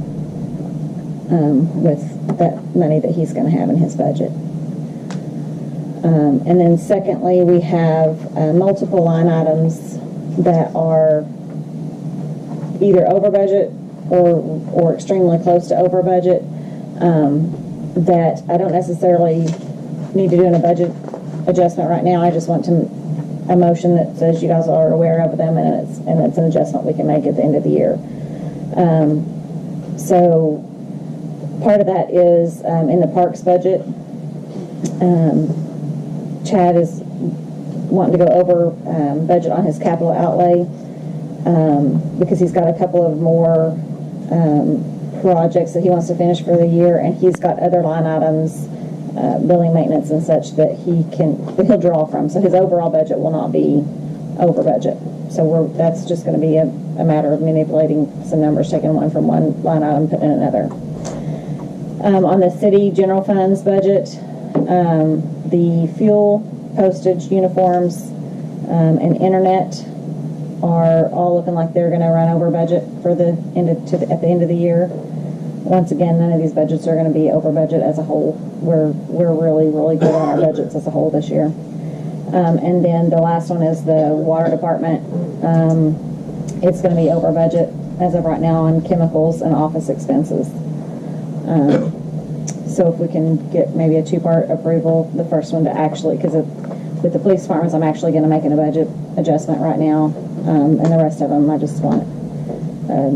with that money that he's going to have in his budget. And then secondly, we have multiple line items that are either over budget or extremely close to over budget that I don't necessarily need to do in a budget adjustment right now. I just want a motion that says you guys are aware of them, and it's an adjustment we can make at the end of the year. So part of that is in the parks budget. Chad is wanting to go over budget on his capital outlay because he's got a couple of more projects that he wants to finish for the year, and he's got other line items, building maintenance and such, that he'll draw from. So his overall budget will not be over budget. So that's just going to be a matter of manipulating some numbers, taking one from one line item, putting in another. On the city general funds budget, the fuel, postage, uniforms, and internet are all looking like they're going to run over budget for at the end of the year. Once again, none of these budgets are going to be over budget as a whole. We're really, really good on our budgets as a whole this year. And then the last one is the water department. It's going to be over budget as of right now on chemicals and office expenses. So if we can get maybe a two-part approval, the first one to actually, because with the police departments, I'm actually going to make a budget adjustment right now, and the rest of them, I just want a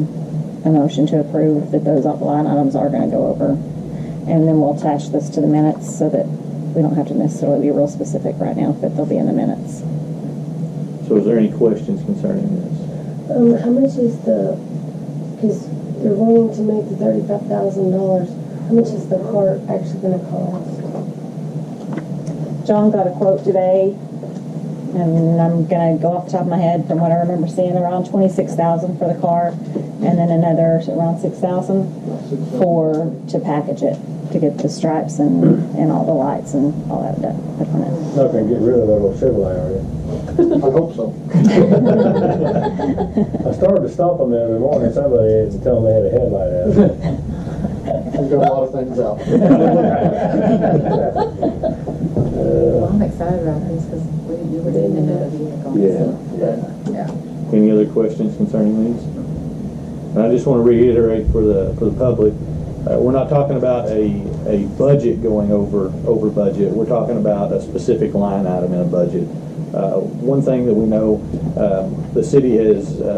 motion to approve that those line items are going to go over, and then we'll attach this to the minutes so that we don't have to necessarily be real specific right now, but they'll be in the minutes. So is there any questions concerning this? How much is because you're willing to make the $35,000, how much is the cart actually gonna cost? John got a quote today, and I'm gonna go off the top of my head from what I remember seeing, around 26,000 for the car, and then another around 6,000 to package it, to get the stripes and all the lights and all that done. Not gonna get rid of that old Chevrolet, are you? I hope so. I started to stop them the other morning, somebody had to tell them they had a headlight out. We've got a lot of things out. Well, I'm excited about this because you were in another vehicle. Yeah. Any other questions concerning these? And I just want to reiterate for the public, we're not talking about a budget going over budget. We're talking about a specific line item in a budget. One thing that we know, the city has been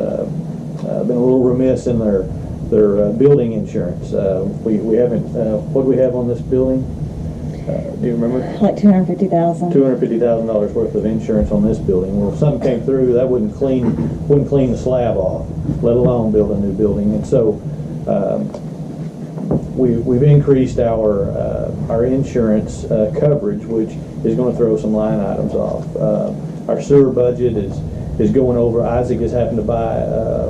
a little remiss in their building insurance. We haven't, what do we have on this building? Do you remember? Like $250,000. $250,000 worth of insurance on this building. Well, if something came through, that wouldn't clean the slab off, let alone build a new building. And so we've increased our insurance coverage, which is going to throw some line items off. Our sewer budget is going over. Isaac has happened to buy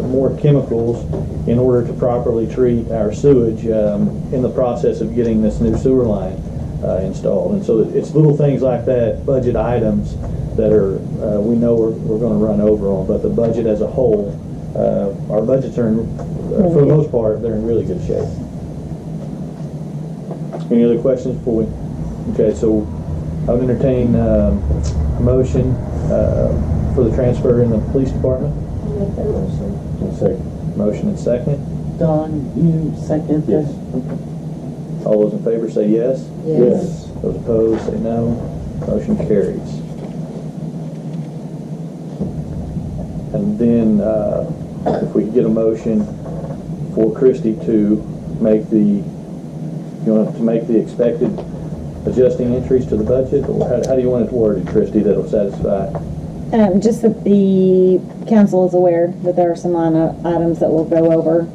more chemicals in order to properly treat our sewage in the process of getting this new sewer line installed. And so it's little things like that, budget items that are we know we're going to run over on, but the budget as a whole, our budgets are for the most part, they're in really good shape. Any other questions before we? Okay, so I would entertain a motion for the transfer in the police department. I'll make that motion. Second. Motion and second. Don, you second? Yes. All those in favor say yes. Yes. Those opposed say no. Motion carries. And then if we could get a motion for Christie to make the expected adjusting entries to the budget, or how do you want it worded, Christie, that'll satisfy? Just that the council is aware that there are some line items that will go over,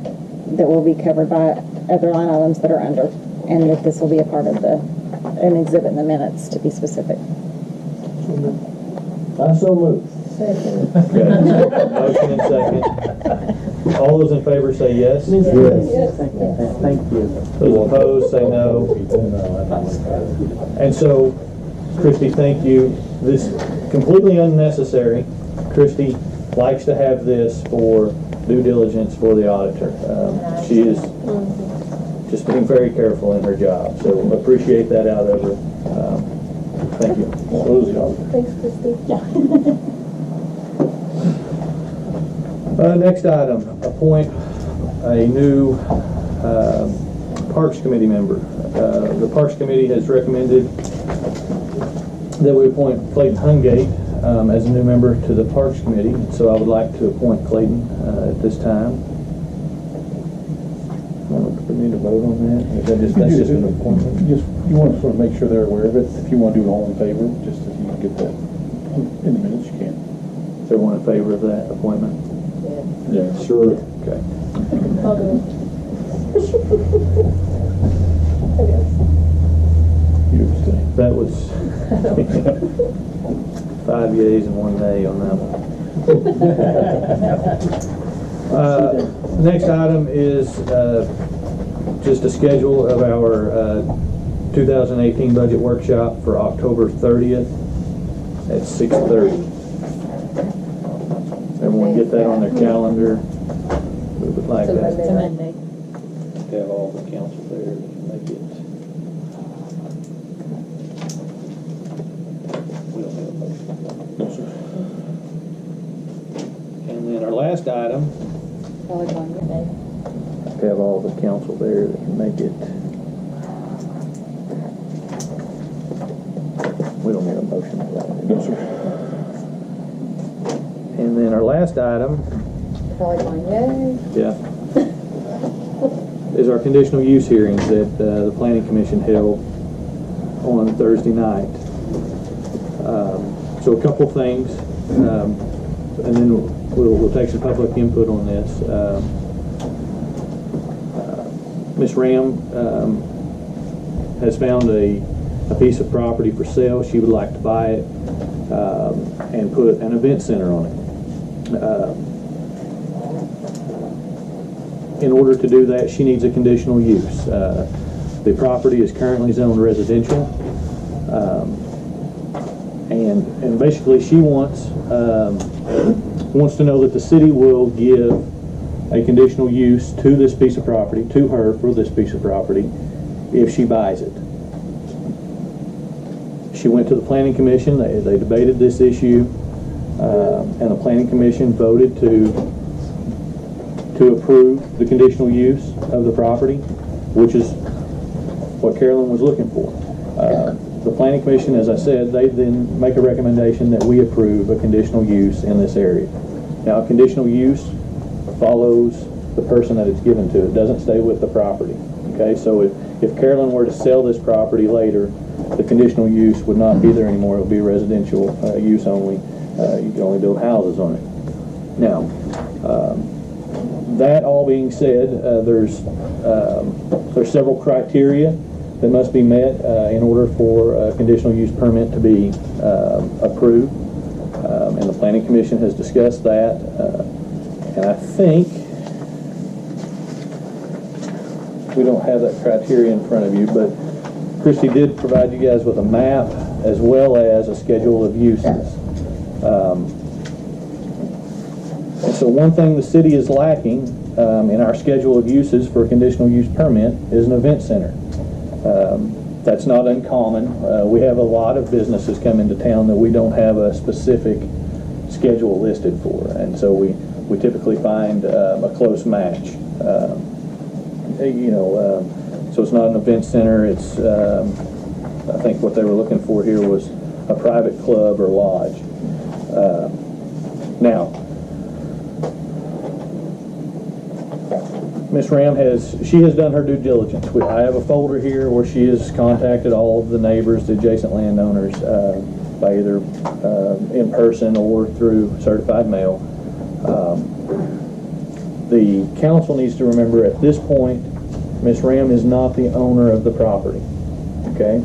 that will be covered by other line items that are under, and that this will be a part of an exhibit in the minutes, to be specific. I so moved. Second. Okay. Motion and second. All those in favor say yes. Yes. Thank you. Those opposed say no. And so, Christie, thank you. This completely unnecessary. Christie likes to have this for due diligence for the auditor. She is just being very careful in her job, so appreciate that out of her. Thank you. Thanks, Christie. Next item, appoint a new Parks Committee member. The Parks Committee has recommended that we appoint Clayton Hungate as a new member to the Parks Committee, so I would like to appoint Clayton at this time. Do we need to vote on that? Or is that that's just an appointment? You want to sort of make sure they're aware of it. If you want to do it all in favor, just if you can get that in the minutes, you can. Is everyone in favor of that appointment? Yeah, sure. Okay. I'll do it. You abstain. That was 5 yeas and 1 nay on that one. Next item is just a schedule of our 2018 budget workshop for October 30th at 6:30. Everyone get that on their calendar. We would like It's that. a Monday. To have all the council there to make it. We don't have a motion. No, sir. And then our last item, Probably one day. to have all the council there that can make it. We don't need a motion for that. No, sir. And then our last item, Probably going, yay. yeah, is our conditional use hearings that the Planning Commission held on Thursday night. So a couple things, and then we'll take some public input on this. Ms. Ram has found a piece of property for sale. She would like to buy it and put an event center on it. In order to do that, she needs a conditional use. The property is currently zoned residential, and basically she wants to know that the city will give a conditional use to this piece of property, to her for this piece of property, if she buys it. She went to the Planning Commission. They debated this issue, and the Planning Commission voted to approve the conditional use of the property, which is what Carolyn was looking for. The Planning Commission, as I said, they then make a recommendation that we approve a conditional use in this area. Now, a conditional use follows the person that it's given to. It doesn't stay with the property. Okay, so if Carolyn were to sell this property later, the conditional use would not be there anymore. It would be residential use only. You can only build houses on it. Now, that all being said, there's several criteria that must be met in order for a conditional use permit to be approved, and the Planning Commission has discussed that. And I think we don't have that criteria in front of you, but Christy did provide you guys with a map as well as a schedule of uses. And so one thing the city is lacking in our schedule of uses for a conditional use permit is an event center. That's not uncommon. We have a lot of businesses come into town that we don't have a specific schedule listed for, and so we typically find a close match. So it's not an event center. It's I think what they were looking for here was a private club or lodge. Now, Ms. Ram has done her due diligence. I have a folder here where she has contacted all of the neighbors, the adjacent landowners, by either in person or through certified mail. The council needs to remember at this point, Ms. Ram is not the owner of the property, okay?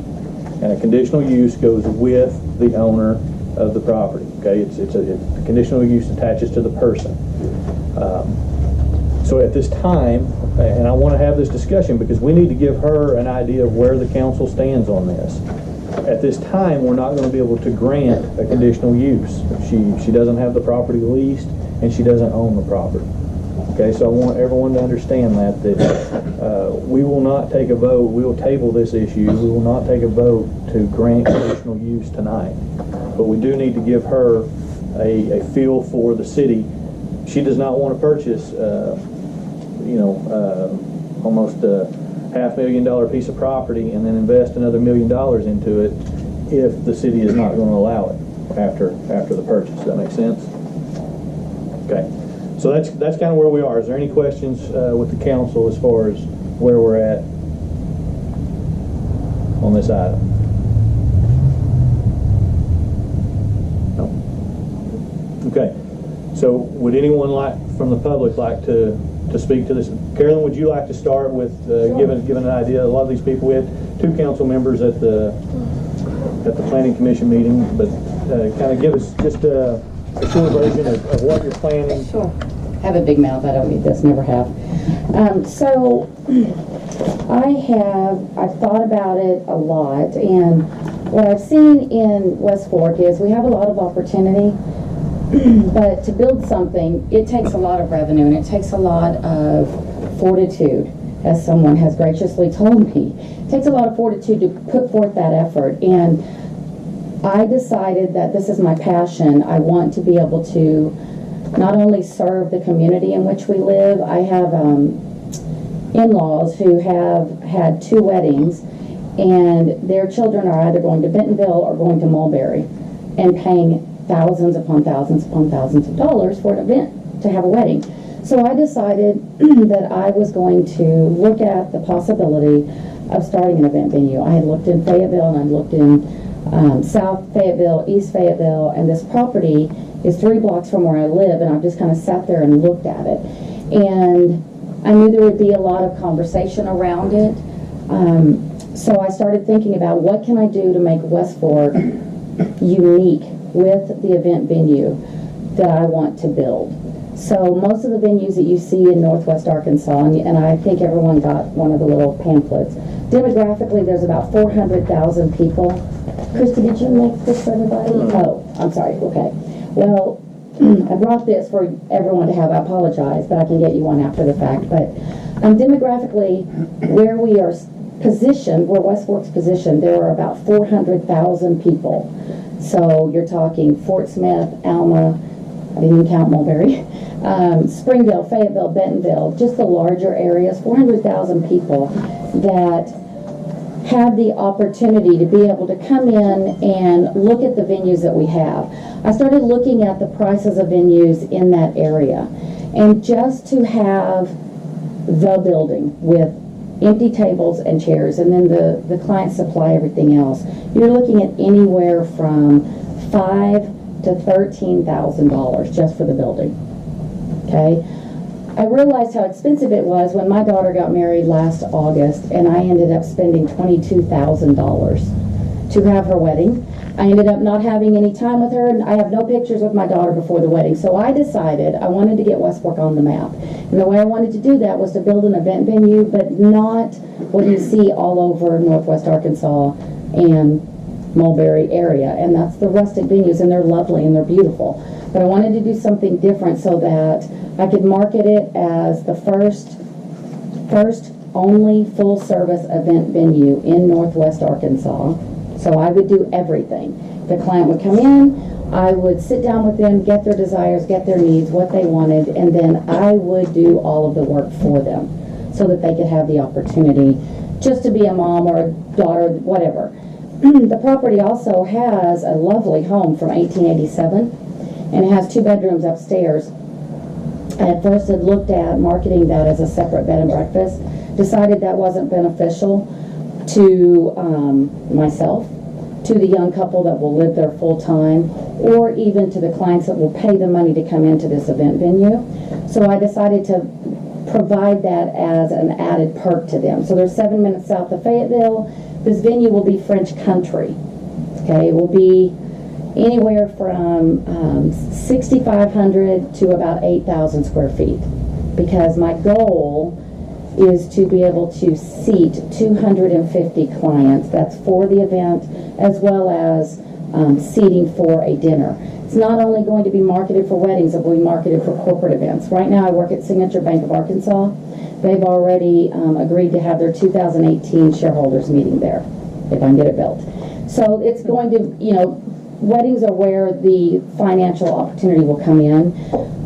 And a conditional use goes with the owner of the property, okay? The conditional use attaches to the person. So at this time, and I want to have this discussion because we need to give her an idea of where the council stands on this. At this time, we're not going to be able to grant a conditional use. She doesn't have the property leased, and she doesn't own the property. Okay, so I want everyone to understand that we will not take a vote. We will table this issue. We will not take a vote to grant conditional use tonight. But we do need to give her a feel for the city. She does not want to purchase, almost a $500,000 piece of property and then invest another $1 million into it if the city is not going to allow it after the purchase. Does that make sense? Okay. So that's kind of where we are. Is there any questions with the council as far as where we're at on this item? No? Okay. So would anyone from the public like to speak to this? Carolyn, would you like to start with giving an idea? A lot of these people, we had 2 council members at the Planning Commission meeting, but kind of give us just a short version of what you're planning. Sure. I have a big mouth. I don't need this. Never have. So I've thought about it a lot, and what I've seen in West Fork is we have a lot of opportunity, but to build something, it takes a lot of revenue and it takes a lot of fortitude, as someone has graciously told me. It takes a lot of fortitude to put forth that effort, and I decided that this is my passion. I want to be able to not only serve the community in which we live. I have in-laws who have had 2 weddings, and their children are either going to Bentonville or going to Mulberry and paying thousands upon thousands upon thousands of dollars for an event to have a wedding. So I decided that I was going to look at the possibility of starting an event venue. I had looked in Fayetteville and I looked in South Fayetteville, East Fayetteville, and this property is 3 blocks from where I live, and I've just kind of sat there and looked at it. And I knew there would be a lot of conversation around it. So I started thinking about what can I do to make West Fork unique with the event venue that I want to build. So most of the venues that you see in Northwest Arkansas, and I think everyone got one of the little pamphlets, demographically there's about 400,000 people. Christy, did you make this for everybody? Oh, I'm sorry, okay. Well, I brought this for everyone to have. I apologize, but I can get you one after the fact. But demographically, where we are positioned, where West Fork's positioned, there are about 400,000 people. So you're talking Fort Smith, Alma, I didn't even count Mulberry, Springville, Fayetteville, Bentonville, just the larger areas, 400,000 people that have the opportunity to be able to come in and look at the venues that we have. I started looking at the prices of venues in that area, and just to have the building with empty tables and chairs, and then the clients supply everything else, you're looking at anywhere from $5,000 to $13,000 just for the building. Okay, I realized how expensive it was when my daughter got married last August, and I ended up spending $22,000 to have her wedding. I ended up not having any time with her, and I have no pictures with my daughter before the wedding. So I decided I wanted to get West Fork on the map. And the way I wanted to do that was to build an event venue, but not what you see all over Northwest Arkansas and Mulberry area. And that's the rustic venues, and they're lovely and they're beautiful. But I wanted to do something different so that I could market it as the first only full-service event venue in Northwest Arkansas. So I would do everything. The client would come in, I would sit down with them, get their desires, get their needs, what they wanted, and then I would do all of the work for them so that they could have the opportunity just to be a mom or a daughter, whatever. The property also has a lovely home from 1887, and it has 2 bedrooms upstairs. I at first had looked at marketing that as a separate bed and breakfast, decided that wasn't beneficial to myself, to the young couple that will live there full time, or even to the clients that will pay the money to come into this event venue. So I decided to provide that as an added perk to them. So they're 7 minutes south of Fayetteville. This venue will be French country. Okay, it will be anywhere from 6,500 to about 8,000 square feet, because my goal is to be able to seat 250 clients. That's for the event, as well as seating for a dinner. It's not only going to be marketed for weddings, it will be marketed for corporate events. Right now I work at Signature Bank of Arkansas. They've already agreed to have their 2018 shareholders meeting there, if I can get it built. So it's going to, weddings are where the financial opportunity will come in.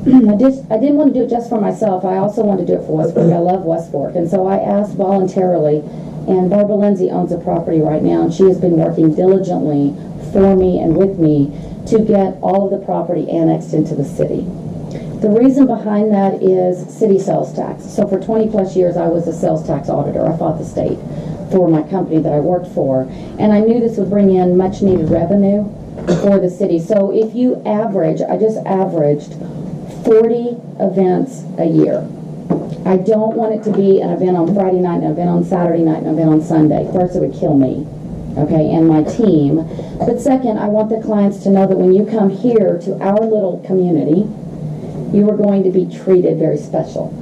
I didn't want to do it just for myself. I also wanted to do it for West Fork. I love West Fork. And so I asked voluntarily, and Barbara Lindsay owns a property right now, and she has been working diligently for me and with me to get all of the property annexed into the city. The reason behind that is city sales tax. So for 20 plus years, I was a sales tax auditor. I fought the state for my company that I worked for. And I knew this would bring in much needed revenue for the city. So if you average, I just averaged 40 events a year. I don't want it to be an event on Friday night, an event on Saturday night, an event on Sunday. First, it would kill me, okay, and my team. But second, I want the clients to know that when you come here to our little community, you are going to be treated very special.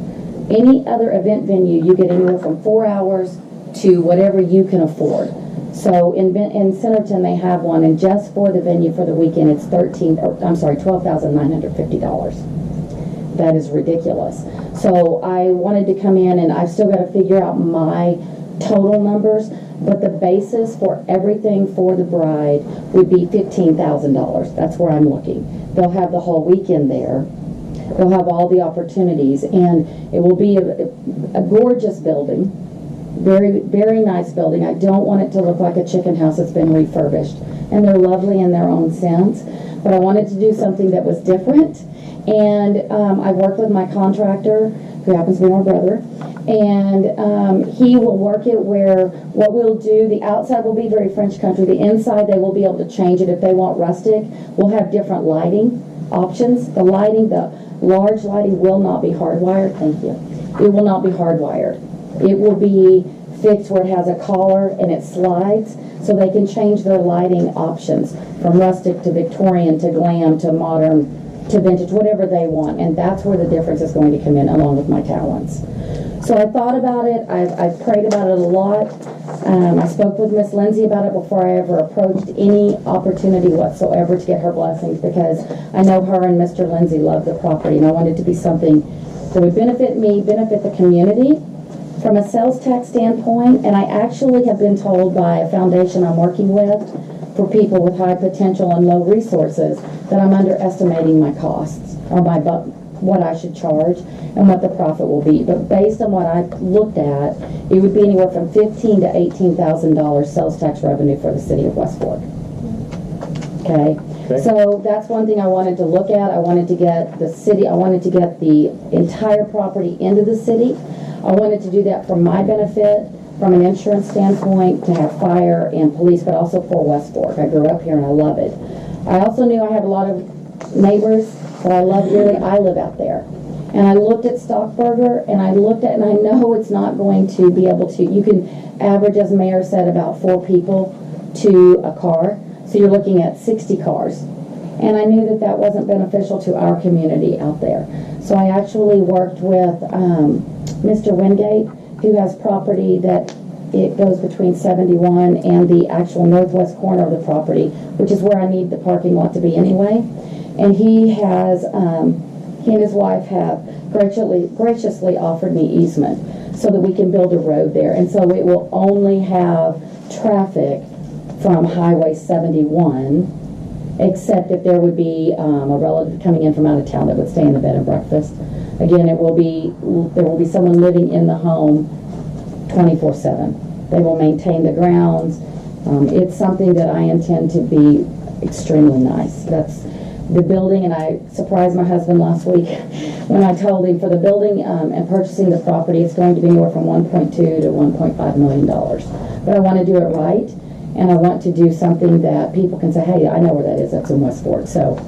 Any other event venue, you get anywhere from 4 hours to whatever you can afford. So in Centerton, they have one, and just for the venue for the weekend, it's $12,950. That is ridiculous. So I wanted to come in, and I've still got to figure out my total numbers, but the basis for everything for the bride would be $15,000. That's where I'm looking. They'll have the whole weekend there. They'll have all the opportunities, and it will be a gorgeous building. Very, very nice building. I don't want it to look like a chicken house that's been refurbished. And they're lovely in their own sense. But I wanted to do something that was different. And I worked with my contractor, who happens to be my brother. And he will work it where what we'll do, the outside will be very French country. The inside, they will be able to change it if they want rustic. We'll have different lighting options. The lighting, the large lighting will not be hardwired. Thank you. It will not be hardwired. It will be fixed where it has a collar and it slides, so they can change their lighting options from rustic to Victorian to glam to modern to vintage, whatever they want. And that's where the difference is going to come in, along with my talents. So I thought about it. I've prayed about it a lot. I spoke with Miss Lindsay about it before I ever approached any opportunity whatsoever to get her blessings, because I know her and Mr. Lindsay love the property, and I wanted it to be something that would benefit me, benefit the community from a sales tax standpoint. And I actually have been told by a foundation I'm working with for people with high potential and low resources that I'm underestimating my costs, or what I should charge and what the profit will be. But based on what I've looked at, it would be anywhere from $15,000 to $18,000 sales tax revenue for the city of West Fork. Okay? So that's one thing I wanted to look at. I wanted to get the entire property into the city. I wanted to do that for my benefit, from an insurance standpoint, to have fire and police, but also for West Fork. I grew up here and I love it. I also knew I have a lot of neighbors that I love dearly. I live out there. And I looked at Stockburger, and I know it's not going to be able to, you can average, as Mayor said, about 4 people to a car. So you're looking at 60 cars. And I knew that that wasn't beneficial to our community out there. So I actually worked with Mr. Wingate, who has property that it goes between 71 and the actual northwest corner of the property, which is where I need the parking lot to be anyway. And he and his wife have graciously offered me easement so that we can build a road there. And so it will only have traffic from Highway 71, except if there would be a relative coming in from out of town that would stay in the bed and breakfast. Again, there will be someone living in the home 24/7. They will maintain the grounds. It's something that I intend to be extremely nice. That's the building, and I surprised my husband last week when I told him for the building and purchasing the property, it's going to be anywhere from $1.2 to $1.5 million. But I want to do it right, and I want to do something that people can say, hey, I know where that is. That's in West Fork. So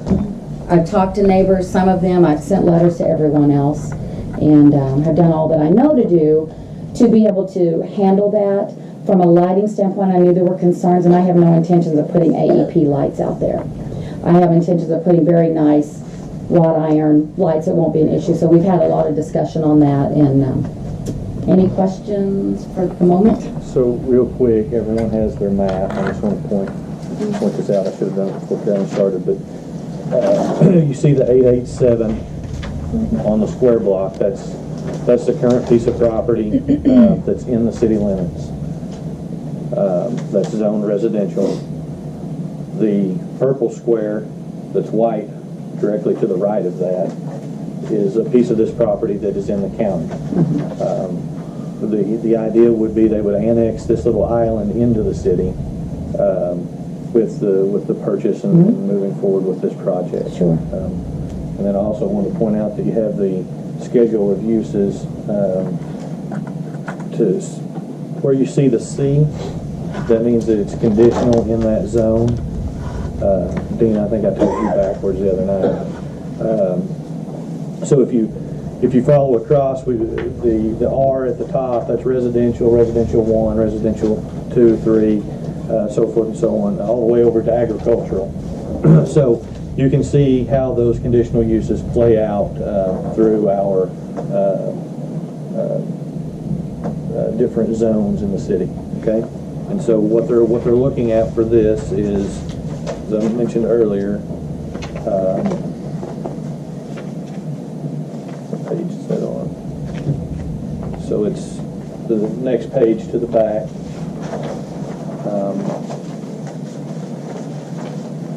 I've talked to neighbors, some of them. I've sent letters to everyone else, and have done all that I know to do to be able to handle that. From a lighting standpoint, I knew there were concerns, and I have no intentions of putting AEP lights out there. I have intentions of putting very nice wrought iron lights. It won't be an issue. So we've had a lot of discussion on that. And any questions for the moment? So real quick, everyone has their map. I just want to point this out. I should have done it before Kevin started, but you see the 887 on the square block. That's the current piece of property that's in the city limits. That's zoned residential. The purple square that's white directly to the right of that is a piece of this property that is in the county. The idea would be they would annex this little island into the city with the purchase and moving forward with this project. Sure. And then I also want to point out that you have the schedule of uses to where you see the C. That means that it's conditional in that zone. Dean, I think I told you backwards the other night. So if you follow across, the R at the top, that's residential 1, residential 2, 3, so forth and so on, all the way over to agricultural. So you can see how those conditional uses play out through our different zones in the city. Okay, and so what they're looking at for this is, as I mentioned earlier, what page is that on? So it's the next page to the back.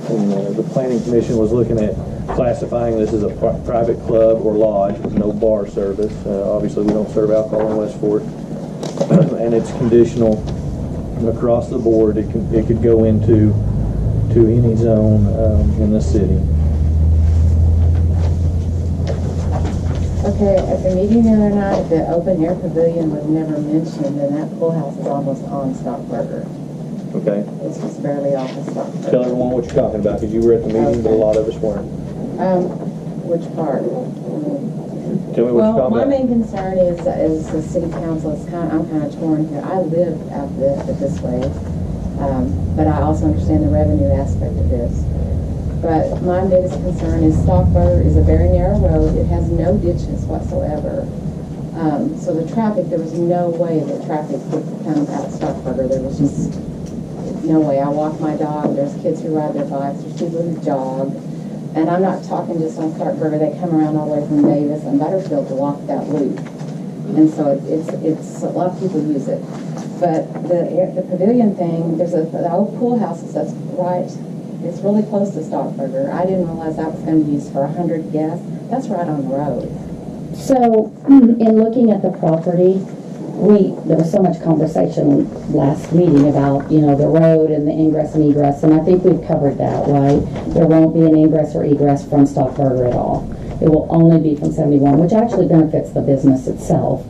And the Planning Commission was looking at classifying this as a private club or lodge with no bar service. Obviously, we don't serve alcohol in West Fork, and it's conditional across the board. It could go into any zone in the city. Okay, at the meeting the other night, the open air pavilion was never mentioned, and that pool house is almost on Stockburger. Okay. It's just barely off of Stockburger. Tell everyone what you're talking about, because you were at the meeting, but a lot of us weren't. Which part? Tell me what you're Well, talking my about. main concern is the city council, I'm kind of torn here. I live out this way, but I also understand the revenue aspect of this. But my biggest concern is Stockburger is a very narrow road. It has no ditches whatsoever. So the traffic, there was no way that traffic could come out of Stockburger. There was just no way. I walk my dog. There's kids who ride their bikes. There's people who jog. And I'm not talking just on Stockburger. They come around all the way from Davis and Butterfield to walk that loop. And so it's a lot of people use it. But the pavilion thing, there's the old pool houses that's right. It's really close to Stockburger. I didn't realize that was going to be used for 100 guests. That's right on the road. So, in looking at the property, there was so much conversation last meeting about, the road and the ingress and egress, and I think we've covered that, right? There won't be an ingress or egress from Stockburger at all. It will only be from 71, which actually benefits the business itself.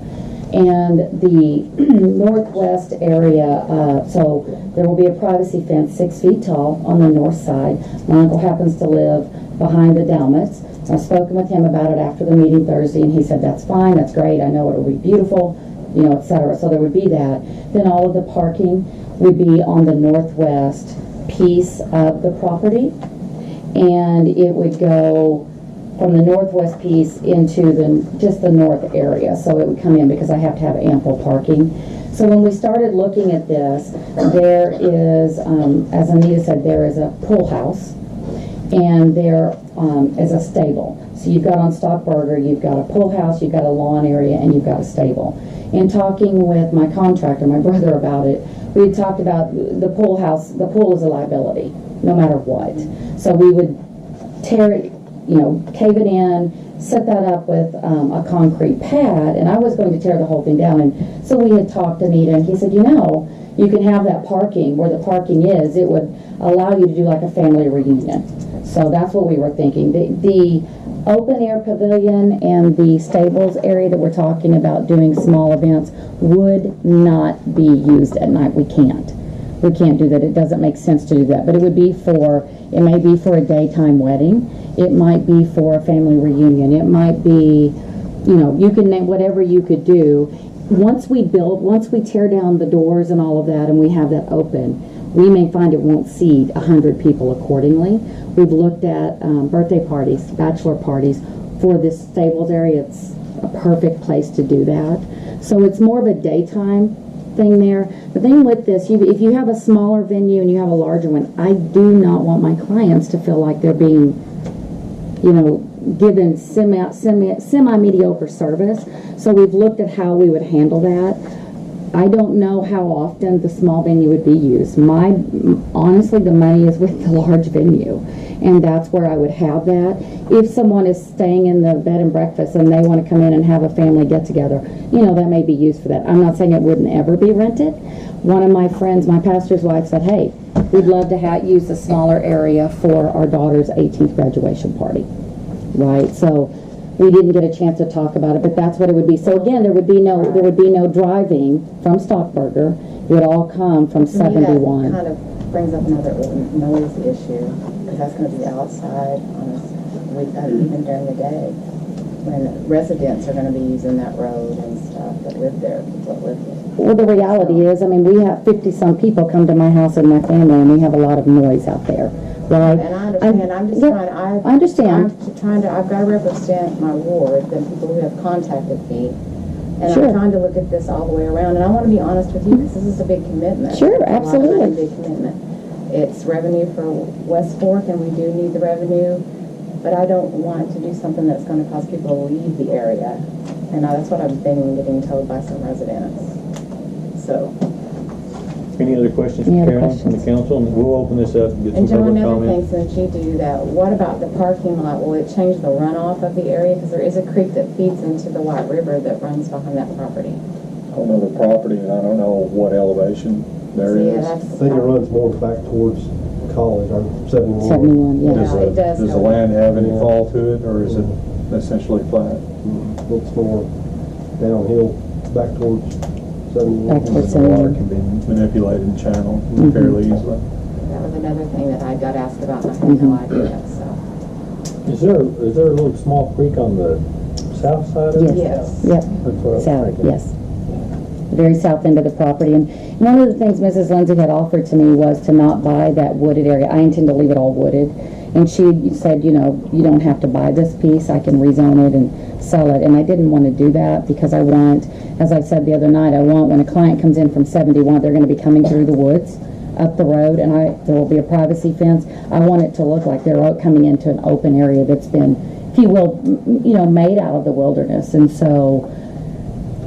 And the northwest area, so there will be a privacy fence 6 feet tall on the north side. My uncle happens to live behind the Dalmats. I've spoken with him about it after the meeting Thursday, and he said, that's fine, that's great, I know it'll be beautiful, etc. So there would be that. Then all of the parking would be on the northwest piece of the property, and it would go from the northwest piece into just the north area. So it would come in because I have to have ample parking. So when we started looking at this, there is, as Anita said, there is a pool house, and there is a stable. So you've got on Stockburger, you've got a pool house, you've got a lawn area, and you've got a stable. In talking with my contractor, my brother, about it, we had talked about the pool house. The pool is a liability, no matter what. So we would tear it, cave it in, set that up with a concrete pad, and I was going to tear the whole thing down. And so we had talked to Anita, and he said, you can have that parking where the parking is. It would allow you to do like a family reunion. So that's what we were thinking. The open air pavilion and the stables area that we're talking about doing small events would not be used at night. We can't do that. It doesn't make sense to do that. But it may be for a daytime wedding. It might be for a family reunion. It might be, you can name whatever you could do. Once we tear down the doors and all of that and we have that open, we may find it won't seat 100 people accordingly. We've looked at birthday parties, bachelor parties. For this stables area, it's a perfect place to do that. So it's more of a daytime thing there. The thing with this, if you have a smaller venue and you have a larger one, I do not want my clients to feel like they're being, given semi-mediocre service. So we've looked at how we would handle that. I don't know how often the small venue would be used. Honestly, the money is with the large venue, and that's where I would have that. If someone is staying in the bed and breakfast and they want to come in and have a family get-together, that may be used for that. I'm not saying it wouldn't ever be rented. One of my friends, my pastor's wife, said, hey, we'd love to use the smaller area for our daughter's 18th graduation party, right? So we didn't get a chance to talk about it, but that's what it would be. So again, there would be no driving from Stockburger. It would all come from 71. That kind of brings up another noise issue, because that's going to be outside even during the day, when residents are going to be using that road and stuff that live there, people that live there. Well, the reality is, we have 50-some people come to my house and my family, and we have a lot of noise out there. Right. And I understand. I understand. I've got to represent my ward, the people who have contacted me. And sure. I'm trying to look at this all the way around. And I want to be honest with you, because this is a big commitment. Sure, absolutely. A big commitment. It's revenue for West Fork, and we do need the revenue. But I don't want to do something that's going to cause people to leave the area. And that's what I've been getting told by some residents. So. Any other questions, Karen, from the council? And we'll open this up and get some John, public another comment. thing, since you do that, what about the parking lot? Will it change the runoff of the area? Because there is a creek that feeds into the White River that runs behind that property. I don't know the property, and I don't know what elevation there is. I think it runs more back towards College, or 71. 71, yeah. It does. Does the land have any fall to it, or is it essentially flat? It's more downhill back towards 71. Back towards The water 71. can be manipulated and channeled fairly easily. That was another thing that I got asked about, and I had no idea, so. Is there a little small creek on the south side of it? Yes. Yep. That's what I was South, thinking. yes. The very south end of the property. And one of the things Mrs. Lindsay had offered to me was to not buy that wooded area. I intend to leave it all wooded. And she said, you know, you don't have to buy this piece. I can rezone it and sell it. And I didn't want to do that because I want, as I said the other night, I want when a client comes in from 71, they're going to be coming through the woods up the road, and there will be a privacy fence. I want it to look like they're coming into an open area that's been, if you will, you know, made out of the wilderness. And so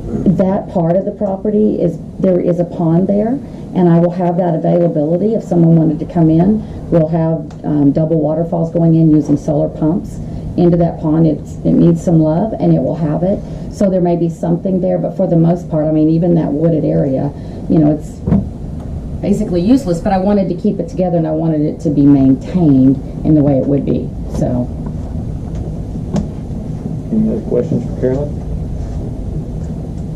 that part of the property there is a pond there, and I will have that availability if someone wanted to come in. We'll have double waterfalls going in using solar pumps into that pond. It needs some love, and it will have it. So there may be something there, but for the most part, I mean, even that wooded area, you know, it's basically useless, but I wanted to keep it together, and I wanted it to be maintained in the way it would be. So. Any other questions for Carolyn?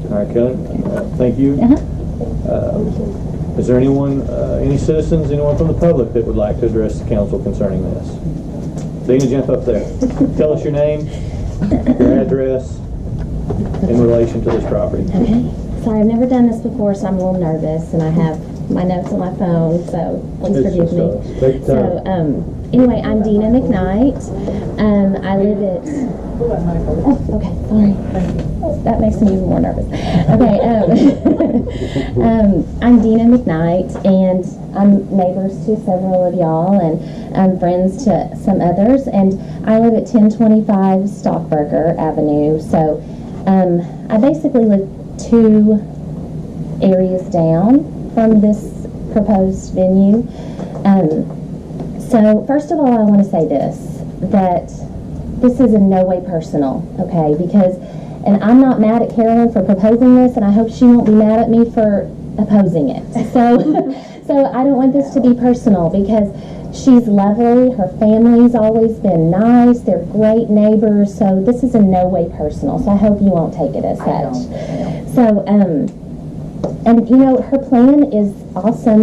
All right, Carolyn, thank you. Is there anyone, any citizens, anyone from the public that would like to address the council concerning this? Dina, jump up there. Tell us your name, your address, in relation to this property. Okay. Sorry, I've never done this before, so I'm a little nervous, and I have my notes on my phone, so please forgive me. So, anyway, I'm Dina McKnight. I live at... Oh, okay, sorry. That makes me even more nervous. Okay, I'm Dina McKnight, and I'm neighbors to several of y'all, and I'm friends to some others, and I live at 1025 Stockburger Avenue. So, I basically live 2 areas down from this proposed venue. So first of all, I want to say that this is in no way personal, okay? Because, and I'm not mad at Carolyn for proposing this, and I hope she won't be mad at me for opposing it. So, so I don't want this to be personal, because she's lovely, her family's always been nice, they're great neighbors, so this is in no way personal, so I hope you won't take it as such. So, and you know, her plan is awesome.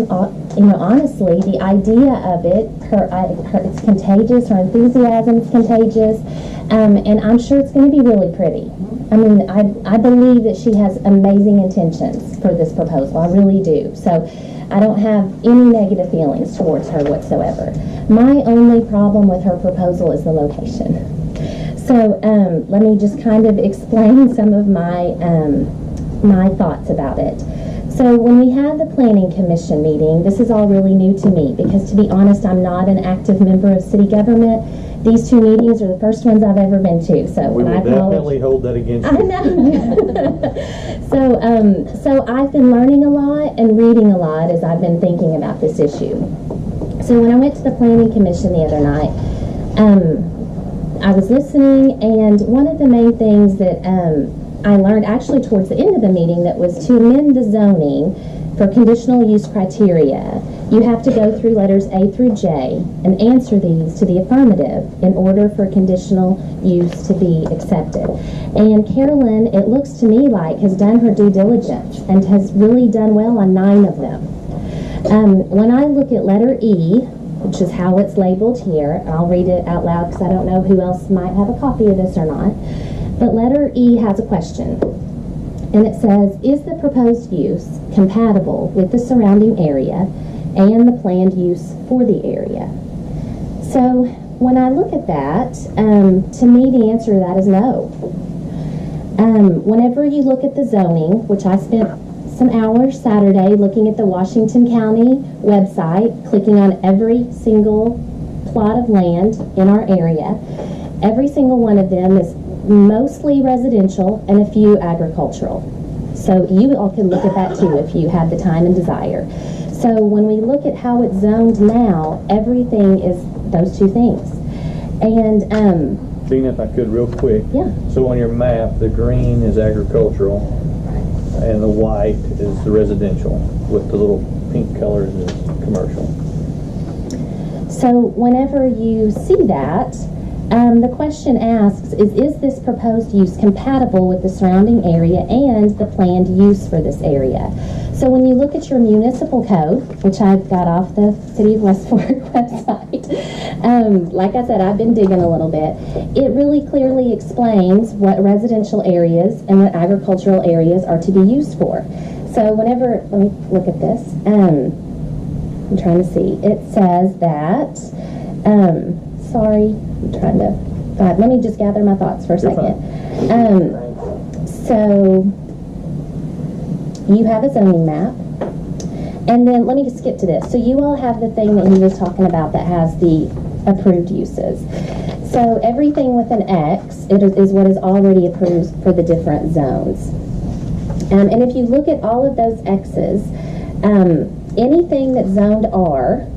You know, honestly, the idea of it, it's contagious. Her enthusiasm's contagious, and I'm sure it's going to be really pretty. I mean, I believe that she has amazing intentions for this proposal. I really do. So, I don't have any negative feelings towards her whatsoever. My only problem with her proposal is the location. So, let me just kind of explain some of my my thoughts about it. So when we had the Planning Commission meeting, this is all really new to me, because to be honest, I'm not an active member of city government. These 2 meetings are the first ones I've ever been to. So We will definitely hold that against you. I know. So I've been learning a lot and reading a lot as I've been thinking about this issue. So when I went to the Planning Commission the other night, I was listening, and one of the main things that I learned actually towards the end of the meeting, that was to amend the zoning for conditional use criteria. You have to go through letters A through J and answer these to the affirmative in order for conditional use to be accepted. And Carolyn, it looks to me like, has done her due diligence and has really done well on 9 of them. When I look at letter E, which is how it's labeled here, and I'll read it out loud because I don't know who else might have a copy of this or not. But letter E has a question, and it says, is the proposed use compatible with the surrounding area and the planned use for the area? So when I look at that, to me the answer to that is no. Whenever you look at the zoning, which I spent some hours Saturday looking at the Washington County website, clicking on every single plot of land in our area, every single one of them is mostly residential and a few agricultural. So you all can look at that too if you have the time and desire. So when we look at how it's zoned now, everything is those 2 things. And Dina, if I could real quick. Yeah. So on your map, the green is agricultural and the white is the residential, with the little pink colors is commercial. so whenever you see that, the question asks is this proposed use compatible with the surrounding area and the planned use for this area? So when you look at your municipal code, which I've got off the City of West Fork website, like I said, I've been digging a little bit. It really clearly explains what residential areas and what agricultural areas are to be used for. So whenever, let me look at this. I'm trying to see. It says that, sorry, I'm trying to, let me just gather my thoughts for a second. So you have a zoning map. And then let me just skip to this. So you all have the thing that he was talking about that has the approved uses. So everything with an X is what is already approved for the different zones. And if you look at all of those X's, anything that's zoned R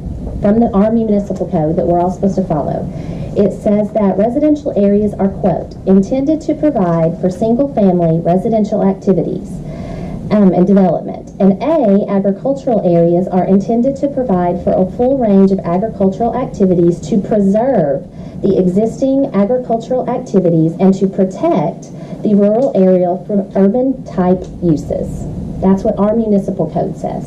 from our municipal code that we're all supposed to follow, it says that residential areas are, quote, intended to provide for single-family residential activities and development. And A, agricultural areas are intended to provide for a full range of agricultural activities to preserve the existing agricultural activities and to protect the rural area from urban type uses. That's what our municipal code says.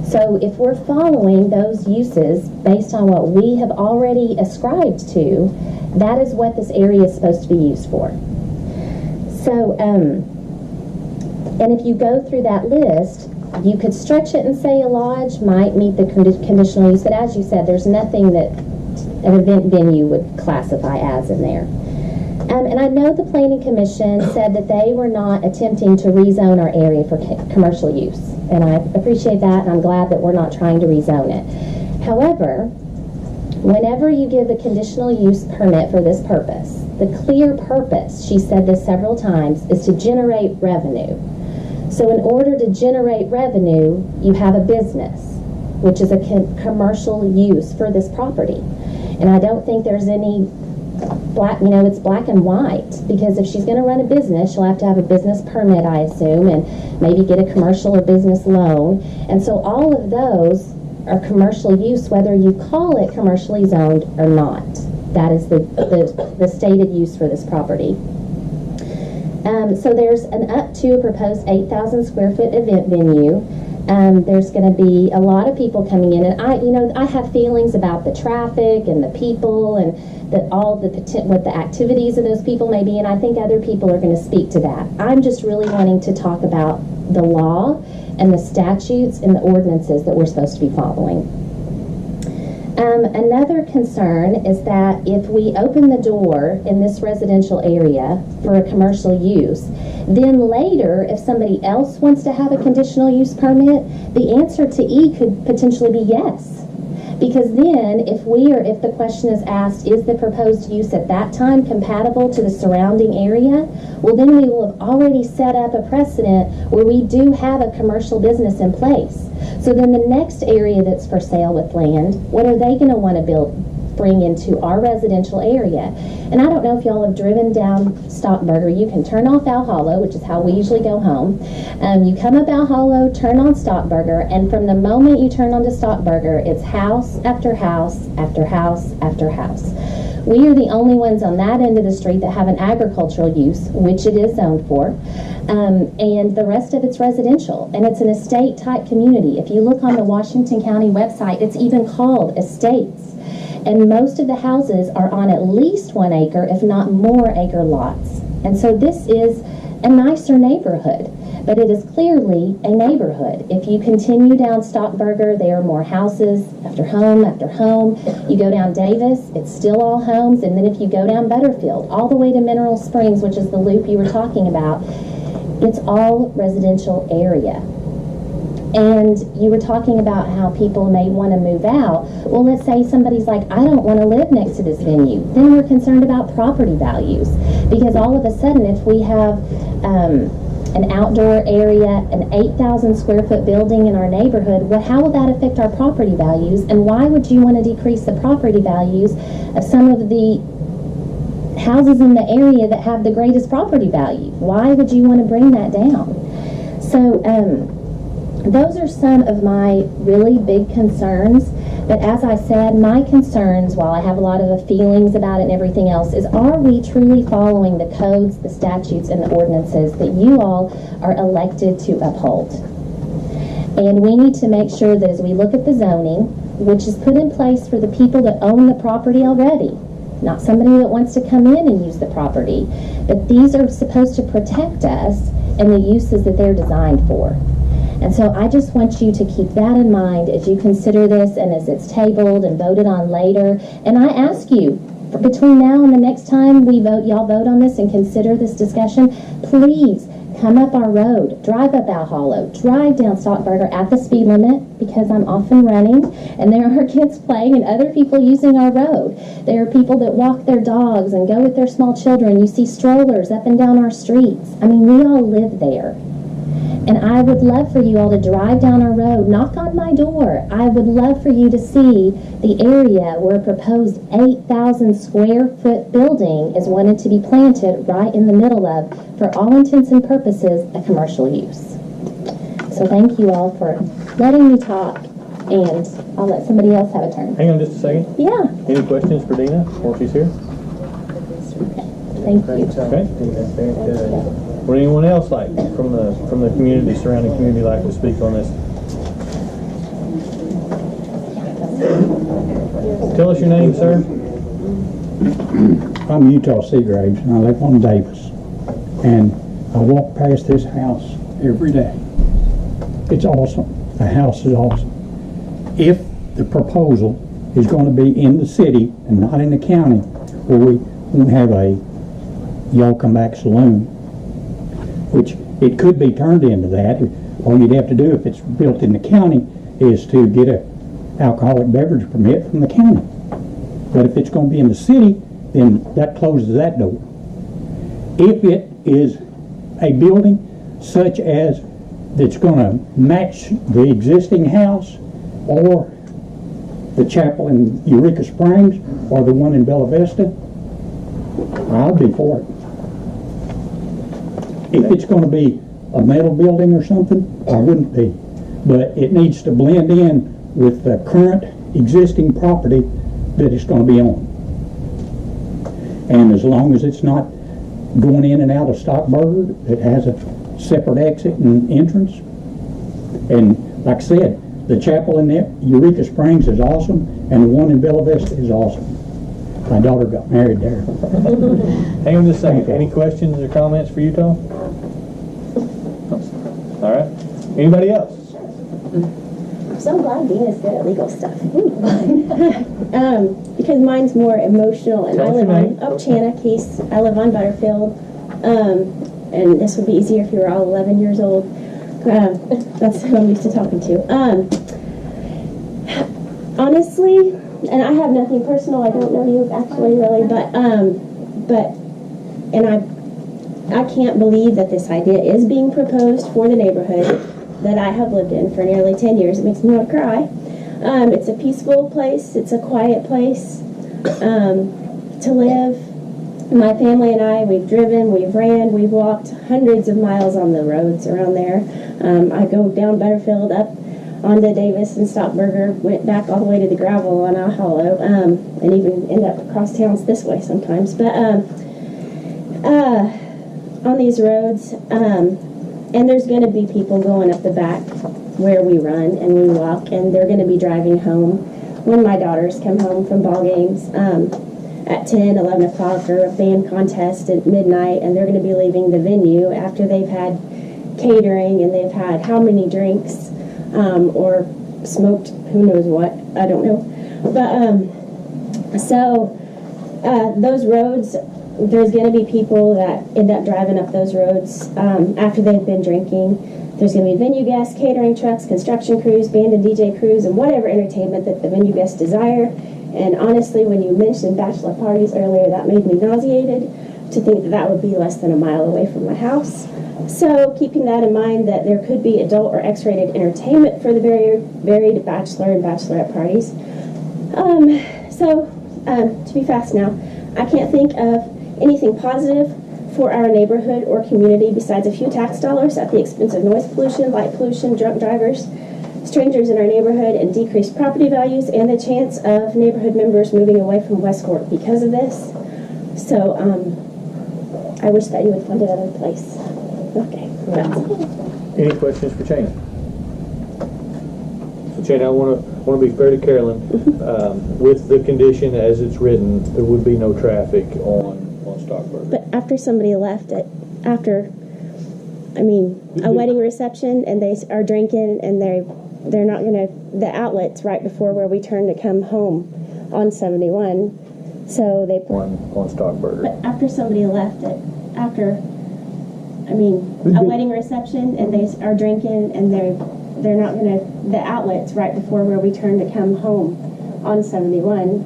So if we're following those uses based on what we have already ascribed to, that is what this area is supposed to be used for. So, and if you go through that list, you could stretch it and say a lodge might meet the conditional use, but as you said, there's nothing that an event venue would classify as in there. And I know the Planning Commission said that they were not attempting to rezone our area for commercial use. And I appreciate that, and I'm glad that we're not trying to rezone it. However, whenever you give a conditional use permit for this purpose, the clear purpose, she said this several times, is to generate revenue. So in order to generate revenue, you have a business, which is a commercial use for this property. And I don't think there's any black, it's black and white, because if she's going to run a business, she'll have to have a business permit, I assume, and maybe get a commercial or business loan. And so all of those are commercial use, whether you call it commercially zoned or not. That is the stated use for this property. So there's an up to a proposed 8,000 square foot event venue. There's going to be a lot of people coming in, and I have feelings about the traffic and the people and what the activities of those people may be, and I think other people are going to speak to that. I'm just really wanting to talk about the law and the statutes and the ordinances that we're supposed to be following. Another concern is that if we open the door in this residential area for a commercial use, then later, if somebody else wants to have a conditional use permit, the answer to E could potentially be yes. Because then, if the question is asked, is the proposed use at that time compatible to the surrounding area? Well, then we will have already set up a precedent where we do have a commercial business in place. So then the next area that's for sale with land, what are they going to want to bring into our residential area? And I don't know if y'all have driven down Stockburger. You can turn off Valhalla, which is how we usually go home. You come up Valhalla, turn on Stockburger, and from the moment you turn onto Stockburger, it's house after house after house after house. We are the only ones on that end of the street that have an agricultural use, which it is zoned for, and the rest of it's residential, and it's an estate type community. If you look on the Washington County website, it's even called estates. And most of the houses are on at least 1 acre, if not more acre lots. And so this is a nicer neighborhood, but it is clearly a neighborhood. If you continue down Stockburger, there are more houses after home after home. You go down Davis, it's still all homes. And then if you go down Butterfield, all the way to Mineral Springs, which is the loop you were talking about, it's all residential area. And you were talking about how people may want to move out. Well, let's say somebody's like, I don't want to live next to this venue. Then we're concerned about property values. Because all of a sudden, if we have an outdoor area, an 8,000 square foot building in our neighborhood, well, how will that affect our property values? And why would you want to decrease the property values of some of the houses in the area that have the greatest property value? Why would you want to bring that down? So, those are some of my really big concerns. But as I said, my concerns, while I have a lot of feelings about it and everything else, is are we truly following the codes, the statutes, and the ordinances that you all are elected to uphold? And we need to make sure that as we look at the zoning, which is put in place for the people that own the property already, not somebody that wants to come in and use the property, but these are supposed to protect us and the uses that they're designed for. And so I just want you to keep that in mind as you consider this and as it's tabled and voted on later. And I ask you, between now and the next time y'all vote on this and consider this discussion, please come up our road, drive up Owl Hollow, drive down Stockburger at the speed limit, because I'm often running and there are kids playing and other people using our road. There are people that walk their dogs and go with their small children. You see strollers up and down our streets. I mean, we all live there. And I would love for you all to drive down our road, knock on my door. I would love for you to see the area where a proposed 8,000 square foot building is wanted to be planted right in the middle of, for all intents and purposes, a commercial use. So thank you all for letting me talk, and I'll let somebody else have a turn. Hang on just a second. Yeah. Any questions for Dina while she's here? Thank you. Okay. Would anyone else like from the community, surrounding community, like to speak on this? Tell us your name, sir. I'm Utah Seagraves, and I live on Davis. And I walk past this house every day. It's awesome. The house is awesome. If the proposal is going to be in the city and not in the county, where we won't have a y'all come back saloon, which it could be turned into that. All you'd have to do if it's built in the county is to get a alcoholic beverage permit from the county. But if it's going to be in the city, then that closes that door. If it is a building such as that's going to match the existing house, or the chapel in Eureka Springs, or the one in Bella Vista, I'll be for it. If it's going to be a metal building or something, I wouldn't be. But it needs to blend in with the current existing property that it's going to be on. And as long as it's not going in and out of Stockburger, it has a separate exit and entrance. And like I said, the chapel in Eureka Springs is awesome, and the one in Bella Vista is awesome. My daughter got married there. Hang on just a second. Any questions or comments for Utah? All right. Anybody else? I'm so glad Dina's good at legal stuff. Because mine's more emotional, and I live on Chana Keys. I live on Butterfield, and this would be easier if you were all 11 years old. That's who I'm used to talking to. Honestly, and I have nothing personal. I don't know you actually really, but I can't believe that this idea is being proposed for the neighborhood that I have lived in for nearly 10 years. It makes me want to cry. It's a peaceful place. It's a quiet place to live. My family and I, we've driven, we've ran, we've walked hundreds of miles on the roads around there. I go down Butterfield, up onto Davis and Stockburger, went back all the way to the gravel on Owl Hollow, and even end up across towns this way sometimes. But on these roads, and there's going to be people going up the back where we run and we walk, and they're going to be driving home when my daughters come home from ball games at 10, 11 o'clock, or a band contest at midnight, and they're going to be leaving the venue after they've had catering and they've had how many drinks or smoked who knows what, I don't know. But those roads, there's going to be people that end up driving up those roads after they've been drinking. There's going to be venue guests, catering trucks, construction crews, band and DJ crews, and whatever entertainment that the venue guests desire. And honestly, when you mentioned bachelor parties earlier, that made me nauseated to think that that would be less than a mile away from my house. So keeping that in mind, that there could be adult or X-rated entertainment for the varied bachelor and bachelorette parties. To be fast now, I can't think of anything positive for our neighborhood or community besides a few tax dollars at the expense of noise pollution, light pollution, drunk drivers, strangers in our neighborhood, and decreased property values, and the chance of neighborhood members moving away from Westcourt because of this. So I wish that you would fund it other place. Okay. Any questions for Cheney? Shane, I want to be fair to Carolyn. With the condition as it's written, there would be no traffic on Stockburger. But after somebody left it, a wedding reception, and they are drinking, and they're not gonna, the outlet's right before where we turn to come home on 71, so they on Stockburger. But after somebody left it, a wedding reception, and they are drinking, and they're not gonna, the outlet's right before where we turn to come home on 71.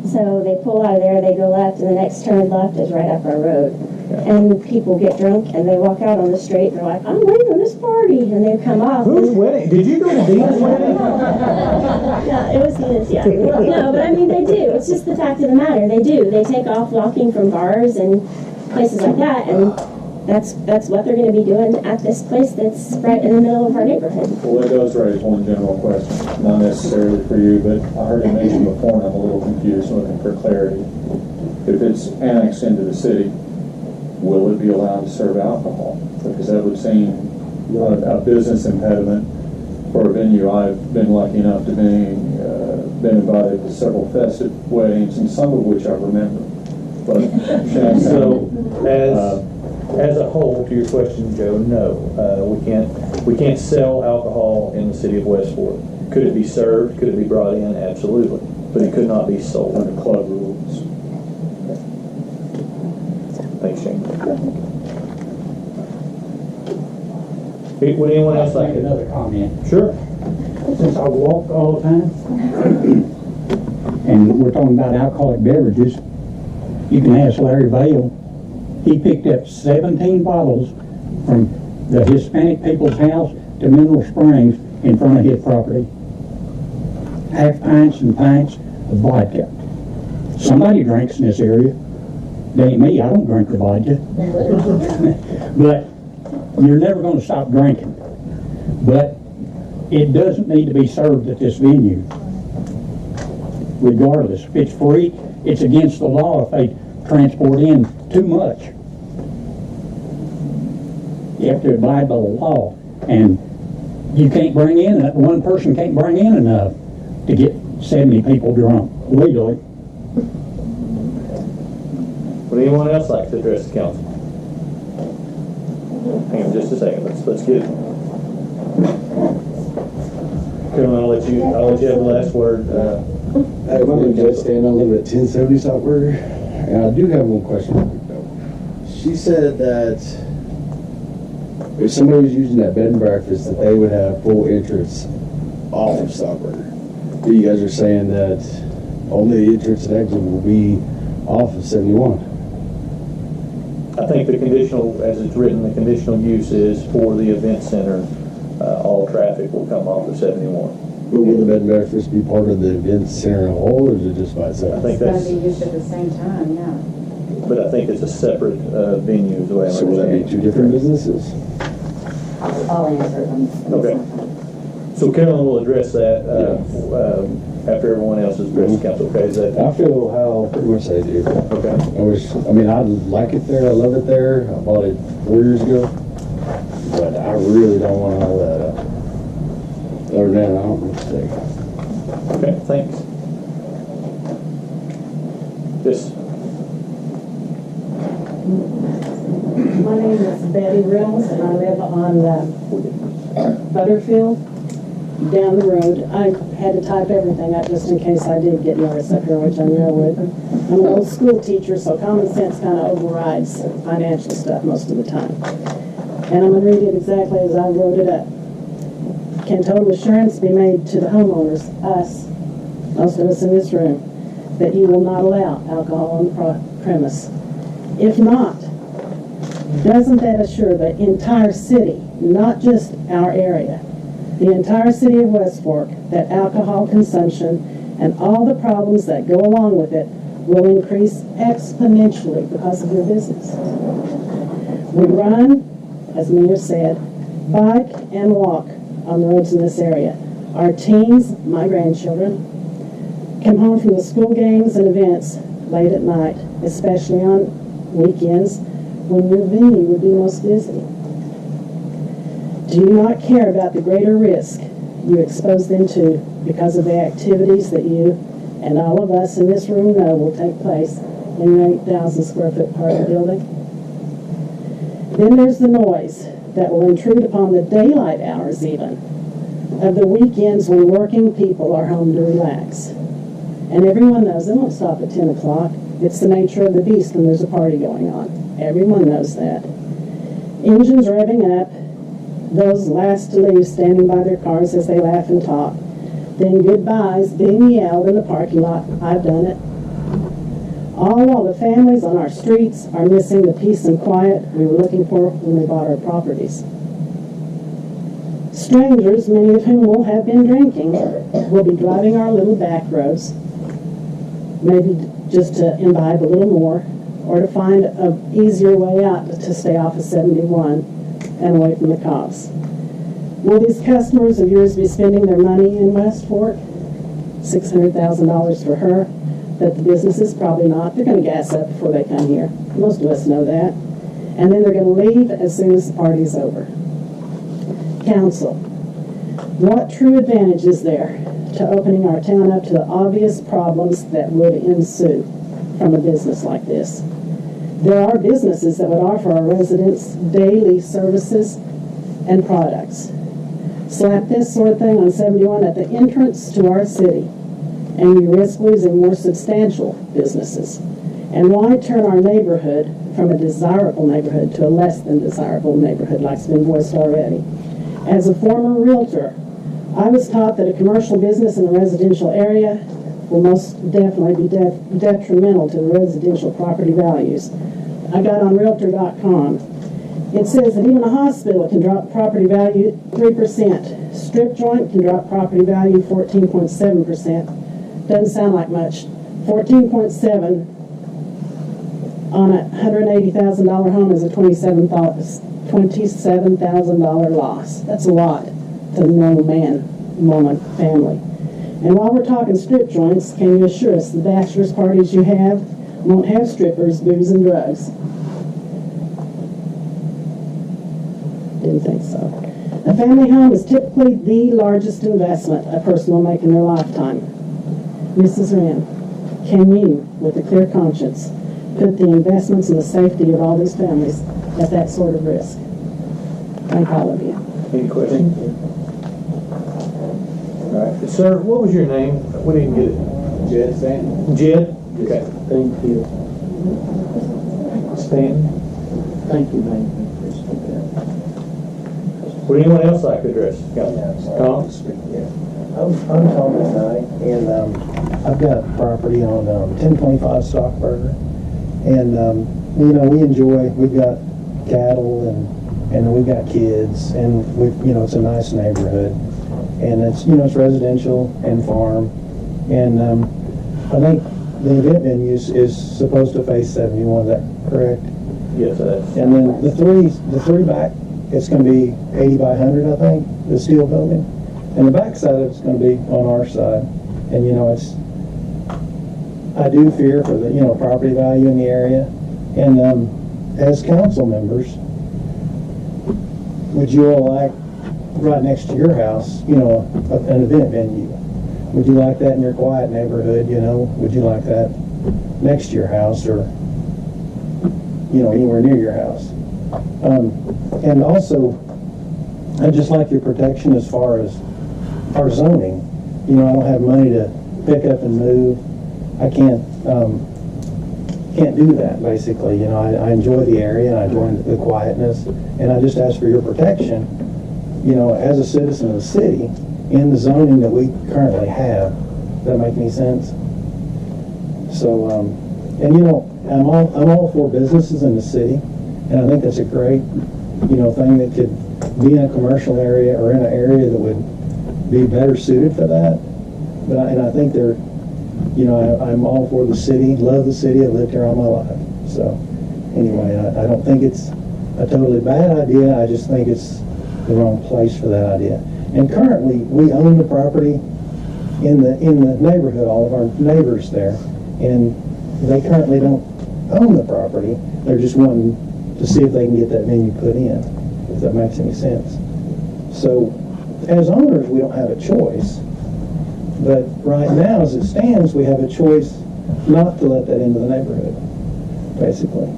So they pull out of there, they go left, and the next turn left is right up our road. And people get drunk, and they walk out on the street, and they're like, I'm leaving this party, and they come off. Whose wedding? Did you go to Dean's wedding? No, it was his, yeah. No, but they do. It's just the fact of the matter. They do. They take off walking from bars and places like that, and that's what they're going to be doing at this place that's right in the middle of our neighborhood. Well, that does raise one general question, not necessarily for you, but I heard it mentioned before, and I'm a little confused, looking for clarity. If it's annexed into the city, will it be allowed to serve alcohol? Because that would seem a business impediment for a venue. I've been lucky enough to been invited to several festive weddings, and some of which I remember. But So, as a whole, to your question, Joe, no, we can't sell alcohol in the city of West Fork. Could it be served? Could it be brought in? Absolutely, but it could not be sold under club rules. Thanks, Shane. Would anyone else like another comment? Sure. Since I walk all the time, and we're talking about alcoholic beverages, you can ask Larry Vale. He picked up 17 bottles from the Hispanic people's house to Mineral Springs in front of his property. Half pints and pints of vodka. Somebody drinks in this area. It ain't me, I don't drink the vodka. But you're never going to stop drinking. But it doesn't need to be served at this venue. Regardless, if it's free, it's against the law if they transport in too much. You have to abide by the law, and you can't bring in, one person can't bring in enough to get 70 people drunk legally. Would anyone else like to address the council? Hang on just a second. Let's get it. Carolyn, I'll let you have the last word. Hey, my name's Judge Stan. I live at 1070 Stockburger, and I do have one question. She said that if somebody was using that bed and breakfast, that they would have full entrance off of Stockburger. You guys are saying that only the entrance and exit will be off of 71. I think the conditional, as it's written, the conditional use is for the event center. All traffic will come off of 71. But will the bed and breakfast be part of the event center in a whole, or is it just by itself? I think It's that's, going to be used at the same time, yeah. but I think it's a separate venue is the way I So will that be two different businesses? I'll answer them. Okay. So Carolyn will address that after everyone else has addressed the council. Okay, is that? I feel how pretty much they do. Okay. I like it there. I love it there. I bought it 4 years ago, but I really don't want all that up. Other than that, I don't want to stay. Okay, thanks. Yes. My name is Betty Reynolds, and I live on Butterfield, down the road. I had to type everything up just in case I did get notice up here, which I knew I would. I'm an old school teacher, so common sense kind of overrides financial stuff most of the time. And I'm going to read it exactly as I wrote it up. Can total assurance be made to the homeowners, us, most of us in this room, that you will not allow alcohol on the premise? If not, doesn't that assure the entire city, not just our area, the entire city of West Fork, that alcohol consumption and all the problems that go along with it will increase exponentially because of your business? We run, as Mayor said, bike and walk on the roads in this area. Our teens, my grandchildren, come home from the school games and events late at night, especially on weekends when your venue would be most busy. Do you not care about the greater risk you expose them to because of the activities that you and all of us in this room know will take place in your 8,000 square foot apartment building. Then there's the noise that will intrude upon the daylight hours even of the weekends when working people are home to relax. And everyone knows they won't stop at 10 o'clock. It's the nature of the beast when there's a party going on. Everyone knows that. Engines revving up, those last to leave standing by their cars as they laugh and talk. Then goodbyes being yelled in the parking lot. I've done it. All while the families on our streets are missing the peace and quiet we were looking for when we bought our properties. Strangers, many of whom will have been drinking, will be driving our little back roads, maybe just to imbibe a little more, or to find an easier way out to stay off of 71 and away from the cops. Will these customers of yours be spending their money in West Fork? $600,000 for her, but the businesses probably not. They're going to gas up before they come here. Most of us know that. And then they're going to leave as soon as the party's over. Council, what true advantage is there to opening our town up to the obvious problems that would ensue from a business like this? There are businesses that would offer our residents daily services and products. Slap this sort of thing on 71 at the entrance to our city, and you risk losing more substantial businesses. And why turn our neighborhood from a desirable neighborhood to a less than desirable neighborhood like it's been voiced already? As a former realtor, I was taught that a commercial business in a residential area will most definitely be detrimental to the residential property values. I got on Realtor.com. It says that even a hospital can drop property value 3%. Strip joint can drop property value 14.7%. Doesn't sound like much. 14.7 on a $180,000 home is a $27,000 loss. That's a lot to the normal man, woman, family. And while we're talking strip joints, can you assure us the bachelor's parties you have won't have strippers, booze, and drugs? Didn't think so. A family home is typically the largest investment a person will make in their lifetime. Mrs. Wren, can you, with a clear conscience, put the investments and the safety of all these families at that sort of risk? Thank all of you. Any questions? All right. Sir, what was your name? We didn't get it. Jed Stanton. Jed? Okay. Thank you. Stanton? Thank you, man. Appreciate that. Would anyone else like to address? Tom? I'm Tom McKnight, and I've got property on 1025 Stockburger, and we've got cattle and we've got kids, and it's a nice neighborhood, and it's it's residential and farm, and I think the event venue is supposed to face 71. Is that correct? Yes, it is. And then the three back, it's going to be 80 by 100, I think, the steel building. And the back side of it's going to be on our side. And, I do fear for the, property value in the area. And as council members, would you all like, right next to your house, an event venue? Would you like that in your quiet neighborhood, Would you like that next to your house or, anywhere near your house? And also, I just like your protection as far as our zoning. I don't have money to pick up and move. I can't do that, basically. I enjoy the area and I enjoy the quietness, and I just ask for your protection, as a citizen of the city in the zoning that we currently have. Does that make any sense? So, I'm all for businesses in the city, and I think that's a great, thing that could be in a commercial area or in an area that would be better suited for that. But I think they're, I'm all for the city, love the city, I've lived here all my life. So anyway, I don't think it's a totally bad idea, I just think it's the wrong place for that idea. And currently, we own the property in the neighborhood, all of our neighbors there, and they currently don't own the property, they're just wanting to see if they can get that venue put in, if that makes any sense. So as owners, we don't have a choice. But right now, as it stands, we have a choice not to let that into the neighborhood, basically.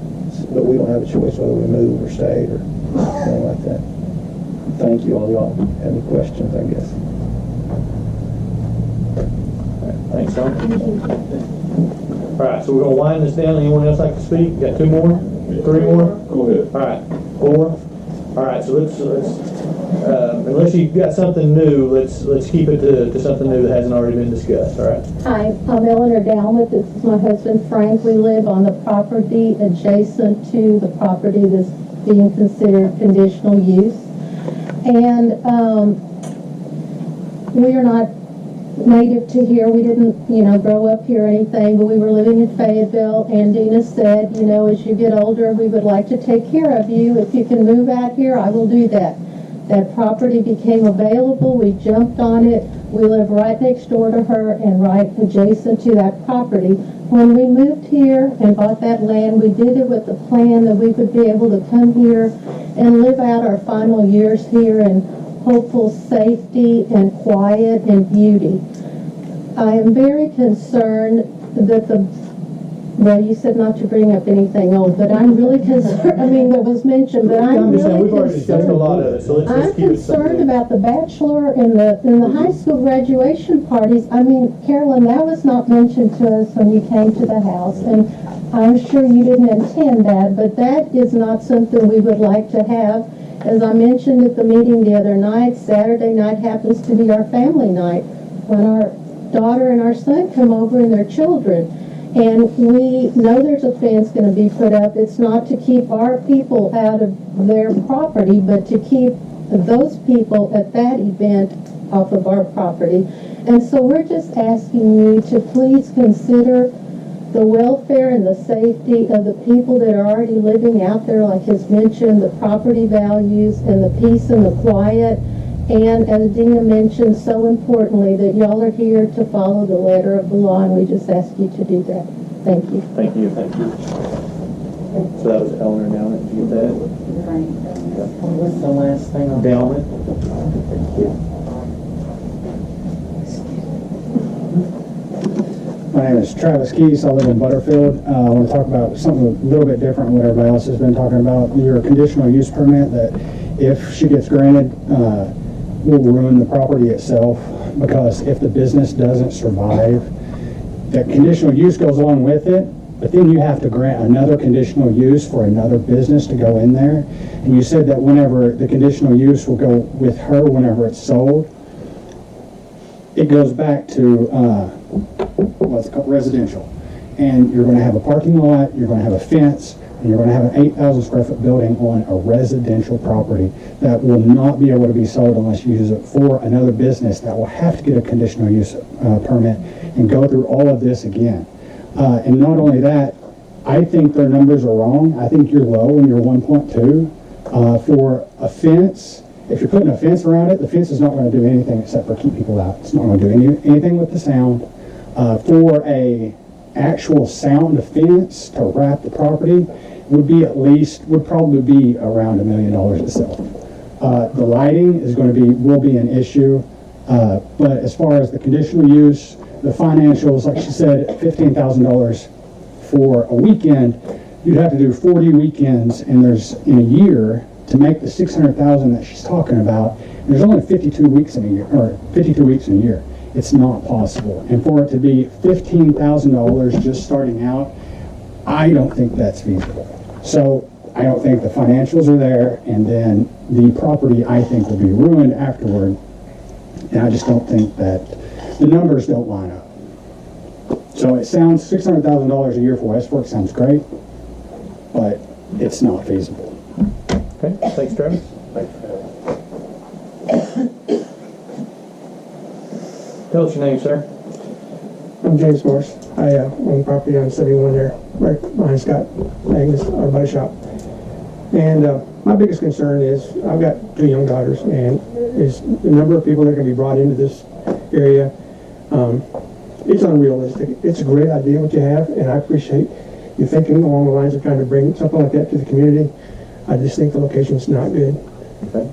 But we don't have a choice whether we move or stay or anything like that. Thank you all. Y'all have any questions, I guess? Thanks, Tom. All right, so we're gonna wind this down. Anyone else like to speak? Got 2 more? 3 more? Go ahead. All right, 4. All right, so let's unless you've got something new, let's keep it to something new that hasn't already been discussed. All right. Hi, I'm Eleanor Dalmut. This is my husband Frank. We live on the property adjacent to the property that's being considered conditional use. And we are not native to here. We didn't, grow up here or anything, but we were living in Fayetteville, and Dina said, as you get older, we would like to take care of you. If you can move out here, I will do that. That property became available. We jumped on it. We live right next door to her and right adjacent to that property. When we moved here and bought that land, we did it with the plan that we would be able to come here and live out our final years here in hopeful safety and quiet and beauty. I am very concerned that you said not to bring up anything old, but I'm really concerned, that was mentioned, but I'm really we've already discussed a lot of it, so let's I'm keep it concerned simple. about the bachelor and the high school graduation parties. Carolyn, that was not mentioned to us when you came to the house, and I'm sure you didn't intend that, but that is not something we would like to have. As I mentioned at the meeting the other night, Saturday night happens to be our family night when our daughter and our son come over and their children. And we know there's a fence going to be put up. It's not to keep our people out of their property, but to keep those people at that event off of our property. And so we're just asking you to please consider the welfare and the safety of the people that are already living out there, like has mentioned, the property values and the peace and the quiet. And as Dina mentioned, so importantly, that y'all are here to follow the letter of the law, and we just ask you to do that. Thank you. Thank you. Thank you. So that was Eleanor Dalmut. Did you get that? What's the last thing on Dalmut. Thank you. My name is Travis Keys. I live in Butterfield. I want to talk about something a little bit different than what everybody else has been talking about. Your conditional use permit that if she gets granted, will ruin the property itself, because if the business doesn't survive, that conditional use goes along with it, but then you have to grant another conditional use for another business to go in there. And you said that whenever the conditional use will go with her whenever it's sold, it goes back to what's called residential. And you're going to have a parking lot, you're going to have a fence, and you're going to have an 8,000 square foot building on a residential property that will not be able to be sold unless you use it for another business that will have to get a conditional use permit and go through all of this again. And not only that, I think their numbers are wrong. I think you're low when you're 1.2. For a fence, if you're putting a fence around it, the fence is not going to do anything except for keep people out. It's not going to do anything with the sound. For a actual sound fence to wrap the property would probably be around $1 million itself. The lighting is will be an issue, but as far as the conditional use, the financials, like she said, $15,000 for a weekend, you'd have to do 40 weekends, and in a year to make the $600,000 that she's talking about. There's only 52 weeks in a year, or 52 weeks in a year. It's not possible, and for it to be $15,000 just starting out, I don't think that's feasible. So I don't think the financials are there, and then the property, I think, will be ruined afterward. And I just don't think that the numbers don't line up. So it sounds $600,000 a year for West Fork sounds great, but it's not feasible. Okay, thanks, Travis. Tell us your name, sir. I'm James Morse. I own property on 71 there, right behind Scott Agnes, our body shop. And my biggest concern is I've got 2 young daughters, and is the number of people that are going to be brought into this area. It's unrealistic. It's a great idea what you have, and I appreciate you thinking along the lines of trying to bring something like that to the community. I just think the location's not good. Okay.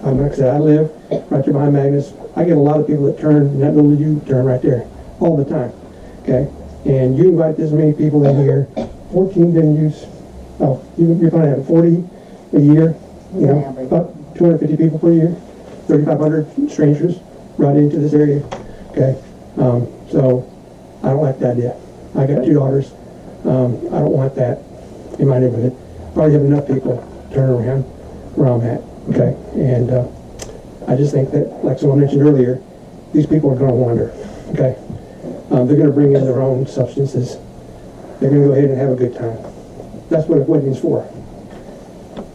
Like I said, I live right there behind Magnus. I get a lot of people that turn in that little U-turn right there all the time, okay? And you invite this many people in here, 14 didn't use, you're gonna have 40 a year, you know, about 250 people per year, 3,500 strangers right into this area, okay? So I don't like the idea. I got 2 daughters. I don't want that in my neighborhood. I already have enough people turning around where I'm at, okay? And I just think that, like someone mentioned earlier, these people are going to wander, okay? They're going to bring in their own substances. They're going to go ahead and have a good time. That's what a wedding's for.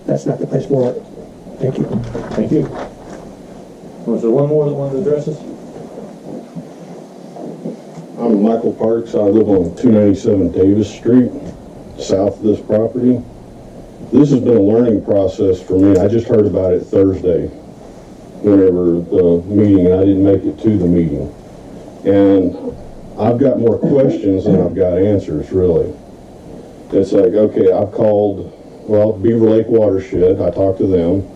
That's not the place for it. Thank you. Thank you. Was there one more that wanted to address us? I'm Michael Parks. I live on 297 Davis Street, south of this property. This has been a learning process for me. I just heard about it Thursday, whenever the meeting, and I didn't make it to the meeting. And I've got more questions than I've got answers, really. It's like, okay, I've called, Beaver Lake Watershed. I talked to them.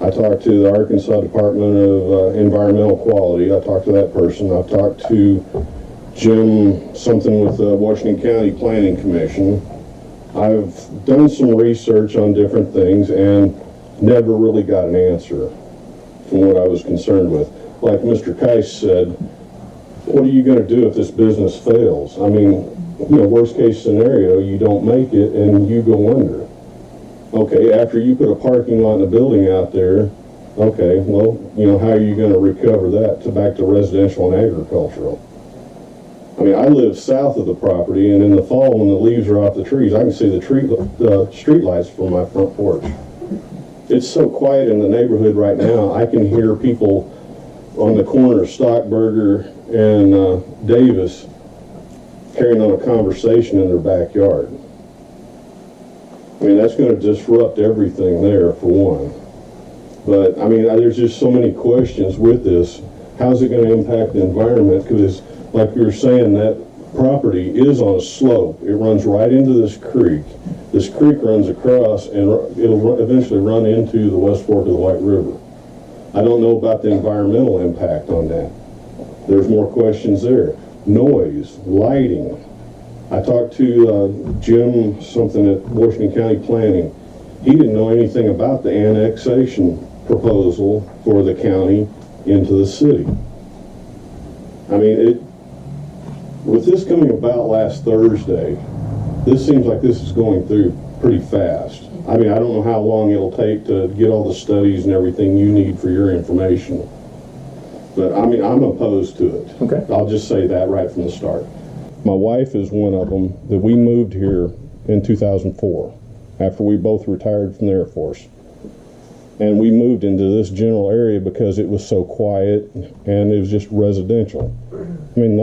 I talked to the Arkansas Department of Environmental Quality. I talked to that person. I've talked to Jim something with the Washington County Planning Commission. I've done some research on different things and never really got an answer from what I was concerned with. Like Mr. Keiss said, what are you going to do if this business fails? I mean, you know, worst case scenario, you don't make it and you go under. Okay, after you put a parking lot and a building out there, okay, well, you know, how are you going to recover that back to residential and agricultural? I mean, I live south of the property, and in the fall when the leaves are off the trees, I can see the street lights from my front porch. It's so quiet in the neighborhood right now, I can hear people on the corner of Stockburger and Davis carrying on a conversation in their backyard. I mean, that's going to disrupt everything there, for one. But, I mean, there's just so many questions with this. How's it going to impact the environment? Because, like you were saying, that property is on a slope. It runs right into this creek. This creek runs across, and it'll eventually run into the West Fork of the White River. I don't know about the environmental impact on that. There's more questions there. Noise, lighting. I talked to Jim something at Washington County Planning. He didn't know anything about the annexation proposal for the county into the city. I mean, with this coming about last Thursday, this seems like this is going through pretty fast. I mean, I don't know how long it'll take to get all the studies and everything you need for your information. But I mean, I'm opposed to it. Okay. I'll just say that right from the start. My wife is one of them that we moved here in 2004 after we both retired from the Air Force. And we moved into this general area because it was so quiet and it was just residential. I mean,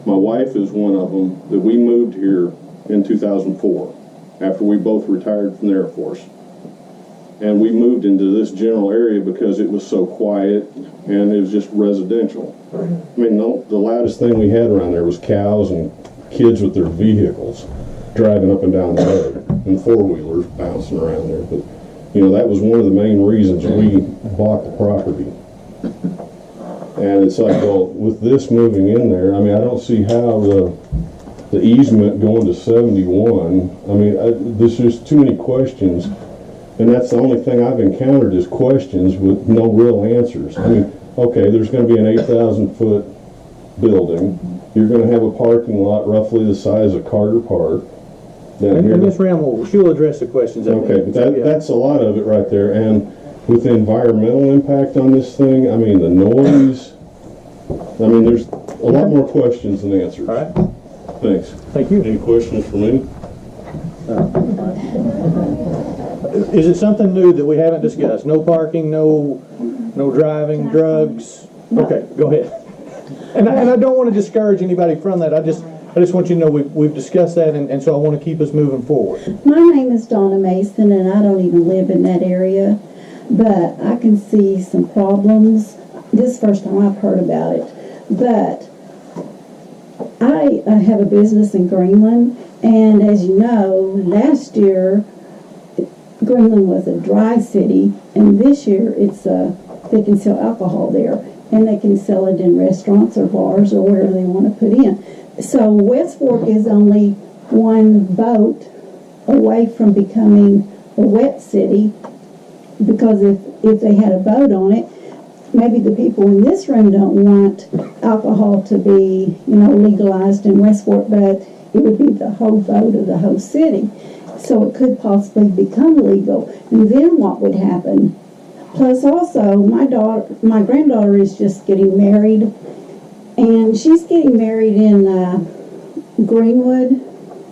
my wife is one of them that we moved here in 2004 after we both retired from the Air Force. And we moved into this general area because it was so quiet and it was just residential. I mean, the loudest thing we had around there was cows and kids with their vehicles driving up and down the road and four-wheelers bouncing around there. But, you know, that was one of the main reasons we bought the property. And it's like, well, with this moving in there, I mean, I don't see how the easement going to 71, I mean, there's just too many questions. And that's the only thing I've encountered is questions with no real answers. I mean, okay, there's going to be an 8,000-foot building. You're going to have a parking lot roughly the size of Carter Park. And Ms. Ram, she'll address the questions. Okay, but that's a lot of it right there. And with the environmental impact on this thing, I mean, the noise, I mean, there's a lot more questions than answers. All right. Thanks. Thank you. Any questions for me? Is it something new that we haven't discussed? No parking, no driving, drugs? Okay, go ahead. And I don't want to discourage anybody from that. I just want you to know we've discussed that, and so I want to keep us moving forward. My name is Donna Mason, and I don't even live in that area, but I can see some problems. This is the first time I've heard about it, but I have a business in Greenland, and as you know, last year Greenland was a dry city, and this year it's they can sell alcohol there, and they can sell it in restaurants or bars or wherever they want to put in. So West Fork is only one vote away from becoming a wet city, because if they had a vote on it, maybe the people in this room don't want alcohol to be, legalized in West Fork, but it would be the whole vote of the whole city. So it could possibly become legal. And then what would happen? Plus also, my granddaughter is just getting married, and she's getting married in Greenwood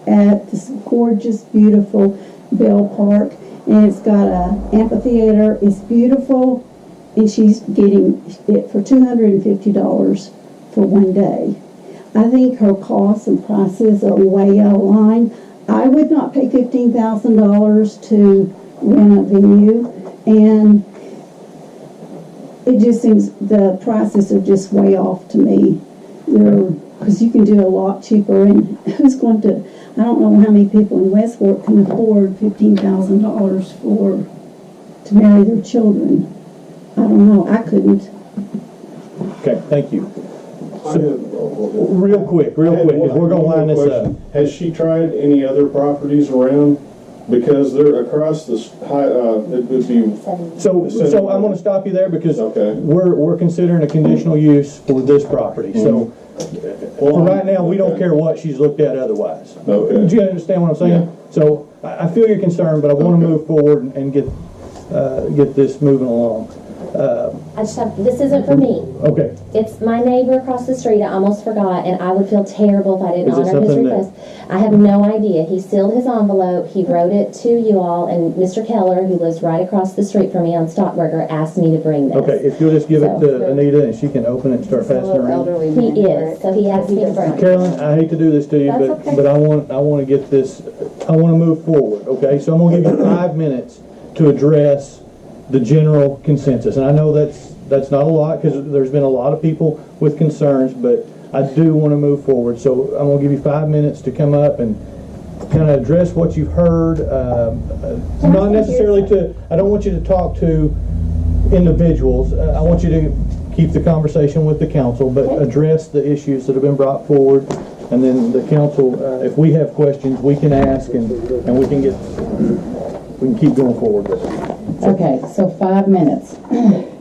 at this gorgeous, beautiful Bell Park, and it's got an amphitheater. It's beautiful, and she's getting it for $250 for one day. I think her costs and prices are way out of line. I would not pay $15,000 to rent a venue, and it just seems the prices are just way off to me. Because you can do a lot cheaper, and who's going to? I don't know how many people in West Fork can afford $15,000 to marry their children. I don't know. I couldn't. Okay, thank you. Real quick, if we're going to line this up. Has she tried any other properties around? Because they're across this high, it would be... So I'm going to stop you there, because we're considering a conditional use for this property. So for right now, we don't care what she's looked at otherwise. Okay. Do you understand what I'm saying? Yeah. So I feel your concern, but I want to move forward and get this moving along. I just have, this isn't for me. Okay. It's my neighbor across the street. I almost forgot, and I would feel terrible if I didn't Is it honor his something request. I have no idea. He sealed his envelope. He wrote it to you all, and Mr. Keller, who lives right across the street from me on Stockburger, asked me to bring this. Okay, if you'll just give it to Anita, and she can open it and start passing it around. He is, so he has to be brought. Carolyn, I hate to do this to you, but I want to get this. I want to move forward. Okay, so I'm going to give you 5 minutes to address the general consensus, and I know that's not a lot, because there's been a lot of people with concerns, but I do want to move forward. So I'm going to give you 5 minutes to come up and kind of address what you've heard. Not necessarily I don't want you to talk to individuals. I want you to keep the conversation with the council, but address the issues that have been brought forward. And then the council, if we have questions, we can ask, and we can keep going forward with it. Okay, so 5 minutes.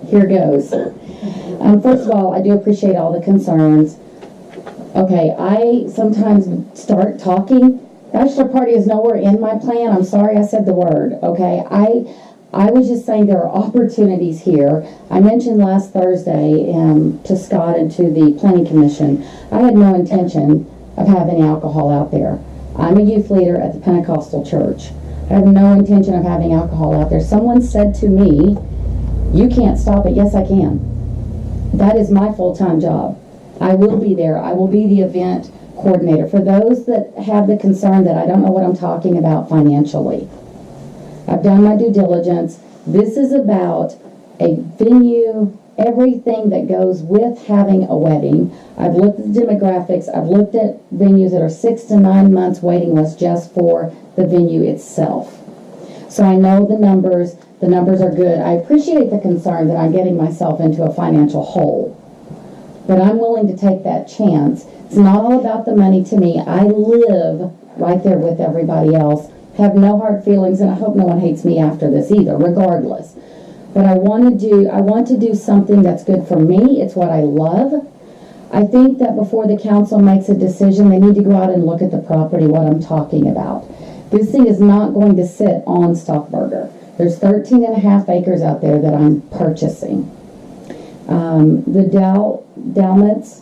Here goes. First of all, I do appreciate all the concerns. Okay, I sometimes start talking. Bachelor party is nowhere in my plan. I'm sorry I said the word. Okay, I was just saying there are opportunities here. I mentioned last Thursday to Scott and to the Planning Commission, I had no intention of having alcohol out there. I'm a youth leader at the Pentecostal Church. I have no intention of having alcohol out there. Someone said to me, "You can't stop it." Yes, I can. That is my full-time job. I will be there. I will be the event coordinator. For those that have the concern that I don't know what I'm talking about financially, I've done my due diligence. This is about a venue, everything that goes with having a wedding. I've looked at the demographics. I've looked at venues that are 6 to 9 months waiting list just for the venue itself. So I know the numbers. The numbers are good. I appreciate the concern that I'm getting myself into a financial hole, but I'm willing to take that chance. It's not all about the money to me. I live right there with everybody else, have no hard feelings, and I hope no one hates me after this either, regardless. But I want to do something that's good for me. It's what I love. I think that before the council makes a decision, they need to go out and look at the property, what I'm talking about. This thing is not going to sit on Stockburger. There's 13 and a half acres out there that I'm purchasing. The Dalmats,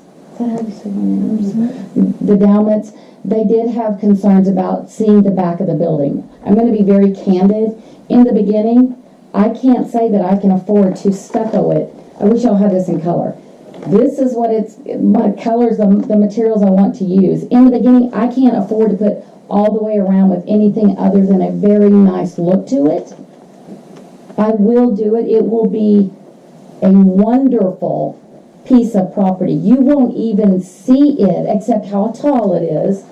they did have concerns about seeing the back of the building. I'm going to be very candid. In the beginning, I can't say that I can afford to stucco it. I wish y'all had this in color. This is what my colors, the materials I want to use. In the beginning, I can't afford to put all the way around with anything other than a very nice look to it. I will do it. It will be a wonderful piece of property. You won't even see it except how tall it is,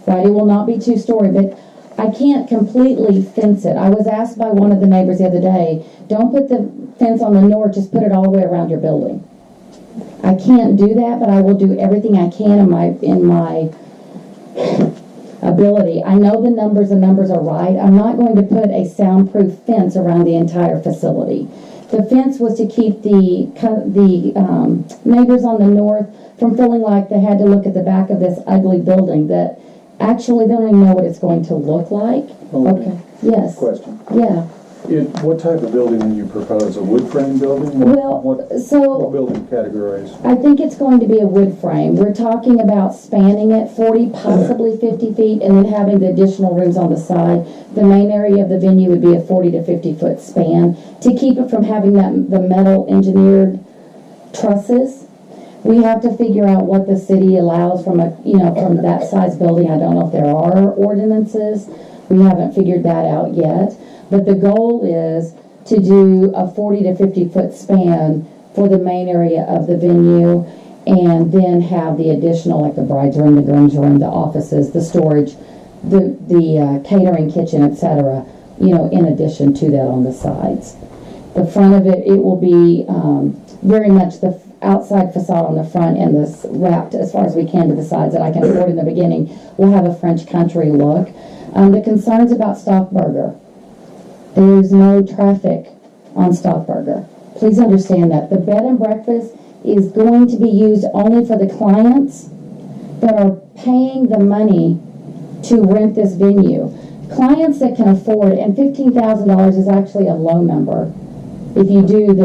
right? It will not be 2-story, but I can't completely fence it. I was asked by one of the neighbors the other day, don't put the fence on the north, just put it all the way around your building. I can't do that, but I will do everything I can in my ability. I know the numbers are right. I'm not going to put a soundproof fence around the entire facility. The fence was to keep the neighbors on the north from feeling like they had to look at the back of this ugly building that actually they don't even know what it's going to look like. Okay. Yes. Question. Yeah. What type of building do you propose? A wood frame building? What building categories? I think it's going to be a wood frame. We're talking about spanning it 40, possibly 50 feet, and then having the additional rooms on the side. The main area of the venue would be a 40 to 50 foot span to keep it from having the metal engineered trusses. We have to figure out what the city allows from from that size building. I don't know if there are ordinances. We haven't figured that out yet. But the goal is to do a 40 to 50 foot span for the main area of the venue, and then have the additional, like the bride's room, the groom's room, the offices, the storage, the catering kitchen, etc., in addition to that on the sides. The front of it will be very much the outside facade on the front, and this wrapped as far as we can to the sides that I can afford in the beginning. We'll have a French country look. The concerns about Stockburger. There's no traffic on Stockburger. Please understand that. The bed and breakfast is going to be used only for the clients that are paying the money to rent this venue. Clients that can afford, and $15,000 is actually a low number if you do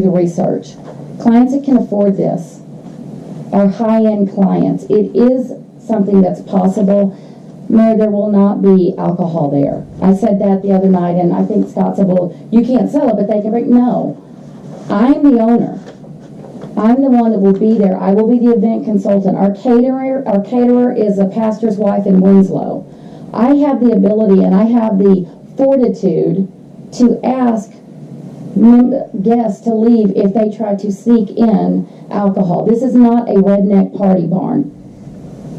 the research. Clients that can afford this are high-end clients. It is something that's possible. Mayor, there will not be alcohol there. I said that the other night, and I think Scott said, well, you can't sell it, but they can bring. No. I'm the owner. I'm the one that will be there. I will be the event consultant. Our caterer is a pastor's wife in Winslow. I have the ability and I have the fortitude to ask guests to leave if they try to sneak in alcohol. This is not a redneck party barn.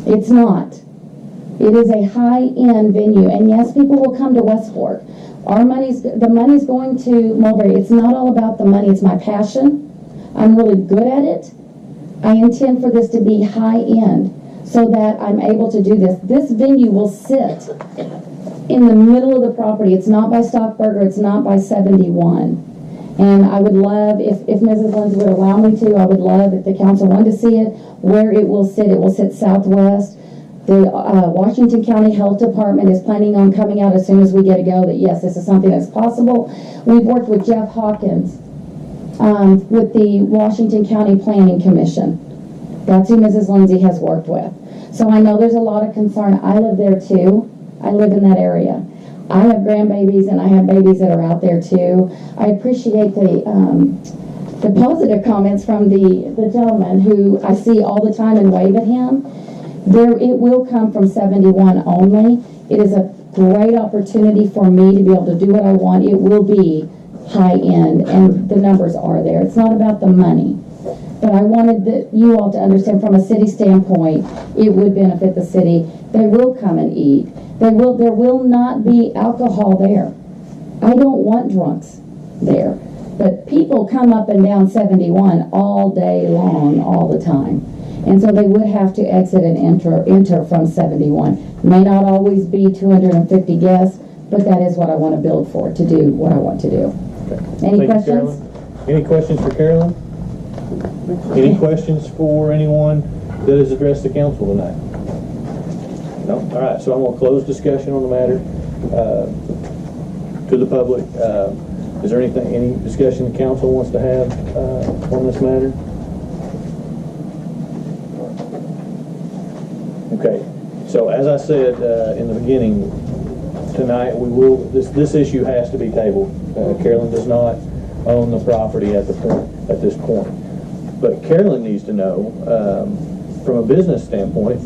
It's not. It is a high-end venue, and yes, people will come to West Fork. The money's going to Mulberry. It's not all about the money. It's my passion. I'm really good at it. I intend for this to be high-end so that I'm able to do this. This venue will sit in the middle of the property. It's not by Stockburger. It's not by 71. And I would love, if Mrs. Lindsay would allow me to, I would love if the council wanted to see it, where it will sit. It will sit southwest. The Washington County Health Department is planning on coming out as soon as we get a go that yes, this is something that's possible. We've worked with Jeff Hawkins with the Washington County Planning Commission. That's who Mrs. Lindsay has worked with. So I know there's a lot of concern. I live there too. I live in that area. I have grandbabies and I have babies that are out there too. I appreciate the positive comments from the gentleman who I see all the time and wave at him. It will come from 71 only. It is a great opportunity for me to be able to do what I want. It will be high end, and the numbers are there. It's not about the money. But I wanted you all to understand from a city standpoint, it would benefit the city. They will come and eat. There will not be alcohol there. I don't want drunks there. But people come up and down 71 all day long, all the time. And so they would have to exit and enter from 71. May not always be 250 guests, but that is what I want to build for, to do what I want to do. Okay. Any questions? Any questions for Carolyn? Any questions for anyone that has addressed the council tonight? No? All right, so I'm going to close discussion on the matter to the public. Is there any discussion the council wants to have on this matter? Okay, so as I said in the beginning, tonight this issue has to be tabled. Carolyn does not own the property at this point. But Carolyn needs to know, from a business standpoint,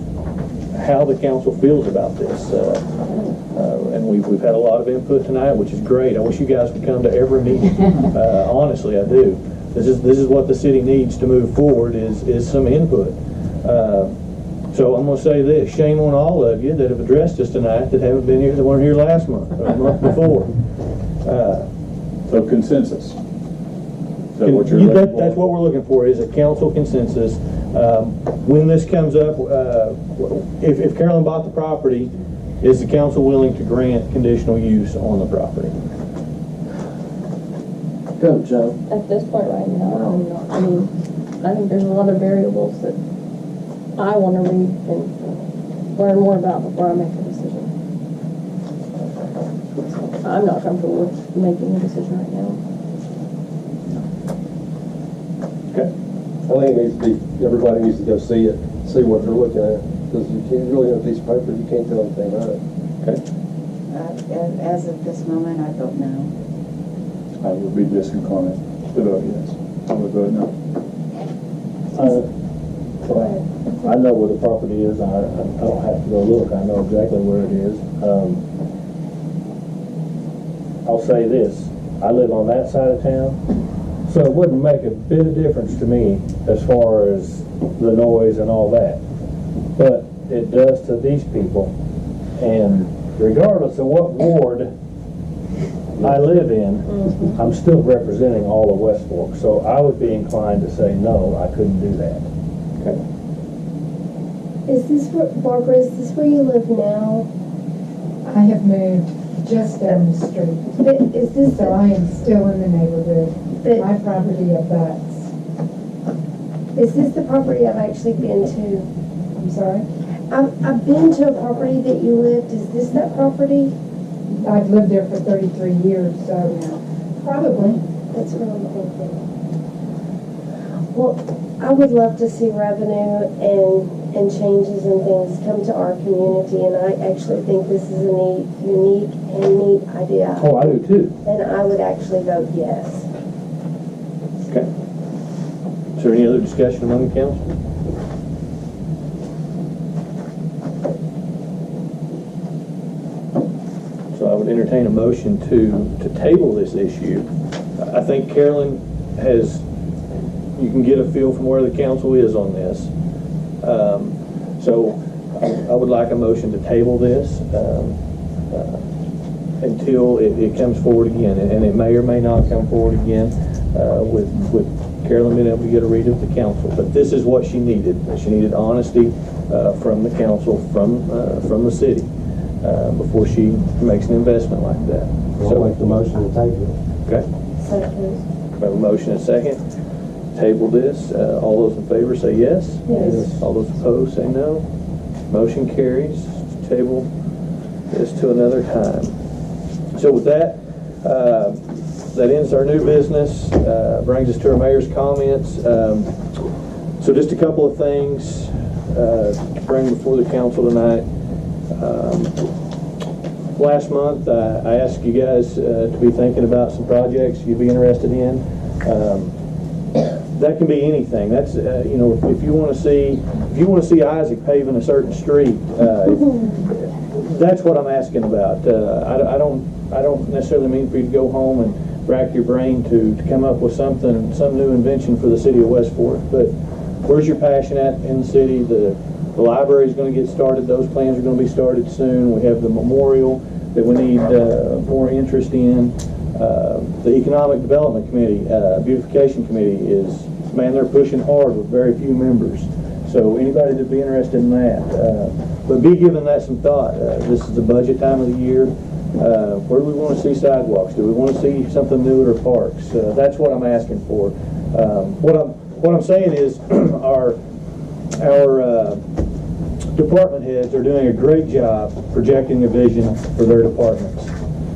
how the council feels about this. And we've had a lot of input tonight, which is great. I wish you guys would come to every meeting. Honestly, I do. This is what the city needs to move forward is some input. So I'm gonna say this, shame on all of you that have addressed us tonight that haven't been here, that weren't here last month, or the month before. So consensus. Is that what you're looking for? That's what we're looking for, is a council consensus. When this comes up, if Carolyn bought the property, is the council willing to grant conditional use on the property? Go, Joe. At this point right now, I'm not. I mean, I think there's a lot of variables that I want to read and learn more about before I make a decision. So I'm not comfortable with making a decision right now. Okay. I think it needs to be, everybody needs to go see it, see what they're looking at, because you can't really have a piece of paper, you can't tell anything about it. Okay. As of this moment, I don't know. I would be disinclined to vote yes. I would vote no. Go ahead. I know where the property is. I don't have to go look. I know exactly where it is. I'll say this. I live on that side of town, so it wouldn't make a bit of difference to me as far as the noise and all that. But it does to these people. And regardless of what ward I live in, I'm still representing all of West Fork. So I would be inclined to say no, I couldn't do that. Okay. Is this where, Barbara, is this where you live now? I have moved just down the street. But is this So I am still in the neighborhood. But- My property abuts. Is this the property I've actually been to? I'm sorry? I've been to a property that you lived. Is this that property? I've lived there for 33 years, so probably. That's what I'm thinking. Well, I would love to see revenue and changes and things come to our community, and I actually think this is a unique and neat idea. Oh, I do too. And I would actually vote yes. Okay. Is there any other discussion among the council? So I would entertain a motion to table this issue. I think Carolyn has, you can get a feel from where the council is on this. So I would like a motion to table this until it comes forward again, and it may or may not come forward again with Carolyn being able to get a read of the council. But this is what she needed. She needed honesty from the council, from the city, before she makes an investment like that. I'll make the motion to table it. Okay. Second. We have a motion and a second. Table this. All those in favor say yes. Yes. All those opposed say no. Motion carries. Table this to another time. So with that, that ends our new business. Brings us to our mayor's comments. So just a couple of things to bring before the council tonight. Last month, I asked you guys to be thinking about some projects you'd be interested in. That can be anything. That's you know, if you want to see Isaac paving a certain street, that's what I'm asking about. I don't necessarily mean for you to go home and rack your brain to come up with some new invention for the city of West Fork. But where's your passion at in the city? The library is going to get started. Those plans are going to be started soon. We have the memorial that we need more interest in. The Economic Development Committee, Beautification Committee they're pushing hard with very few members. So anybody that'd be interested in that, but be giving that some thought. This is the budget time of the year. Where do we want to see sidewalks? Do we want to see something new at our parks? That's what I'm asking for. What I'm saying is our department heads are doing a great job projecting a vision for their departments.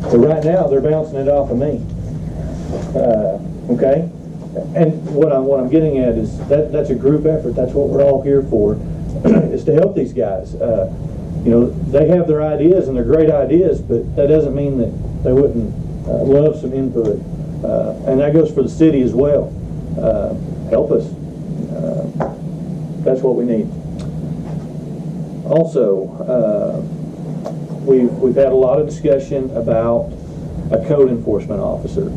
But right now they're bouncing it off of me. Okay? And what I'm getting at is that's a group effort. That's what we're all here for, is to help these guys. You know, they have their ideas and they're great ideas, but that doesn't mean that they wouldn't love some input. And that goes for the city as well. Help us. That's what we need. Also, we've had a lot of discussion about a code enforcement officer.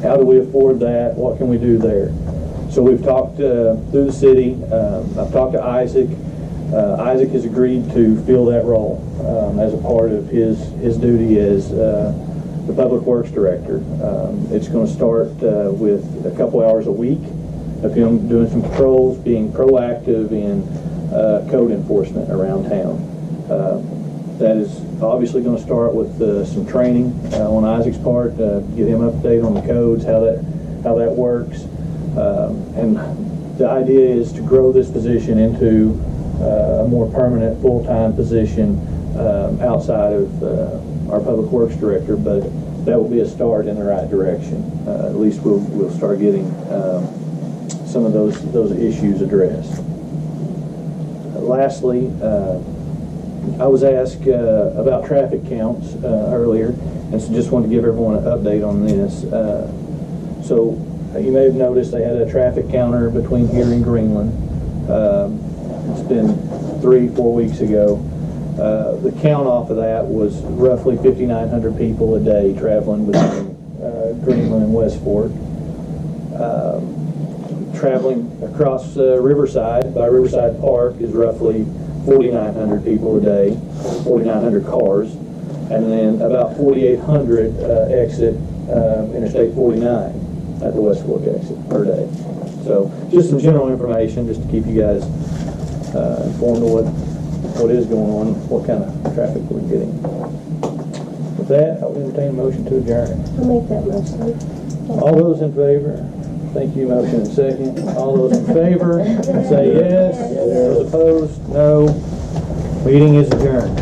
How do we afford that? What can we do there? So we've talked through the city. I've talked to Isaac. Isaac has agreed to fill that role as a part of his duty as the Public Works Director. It's going to start with a couple hours a week of him doing some patrols, being proactive in code enforcement around town. That is obviously going to start with some training on Isaac's part, get him up to date on the codes, how that works, and the idea is to grow this position into a more permanent, full-time position outside of our Public Works Director, but that will be a start in the right direction. At least we'll start getting some of those issues addressed. Lastly, I was asked about traffic counts earlier, and so just wanted to give everyone an update on this. So you may have noticed they had a traffic counter between here and Greenland. It's been 3-4 weeks ago. The count off of that was roughly 5,900 people a day traveling between Greenland and West Fork. Traveling across Riverside by Riverside Park is roughly 4,900 people a day, 4,900 cars, and then about 4,800 exit Interstate 49 at the West Fork exit per day. So just some general information just to keep you guys informed of what is going on, what kind of traffic we're getting. With that, I'll entertain a motion to adjourn. I'll make that motion. All those in favor? Thank you. Motion and second. All those in favor, say yes. Those opposed, no. Meeting is adjourned.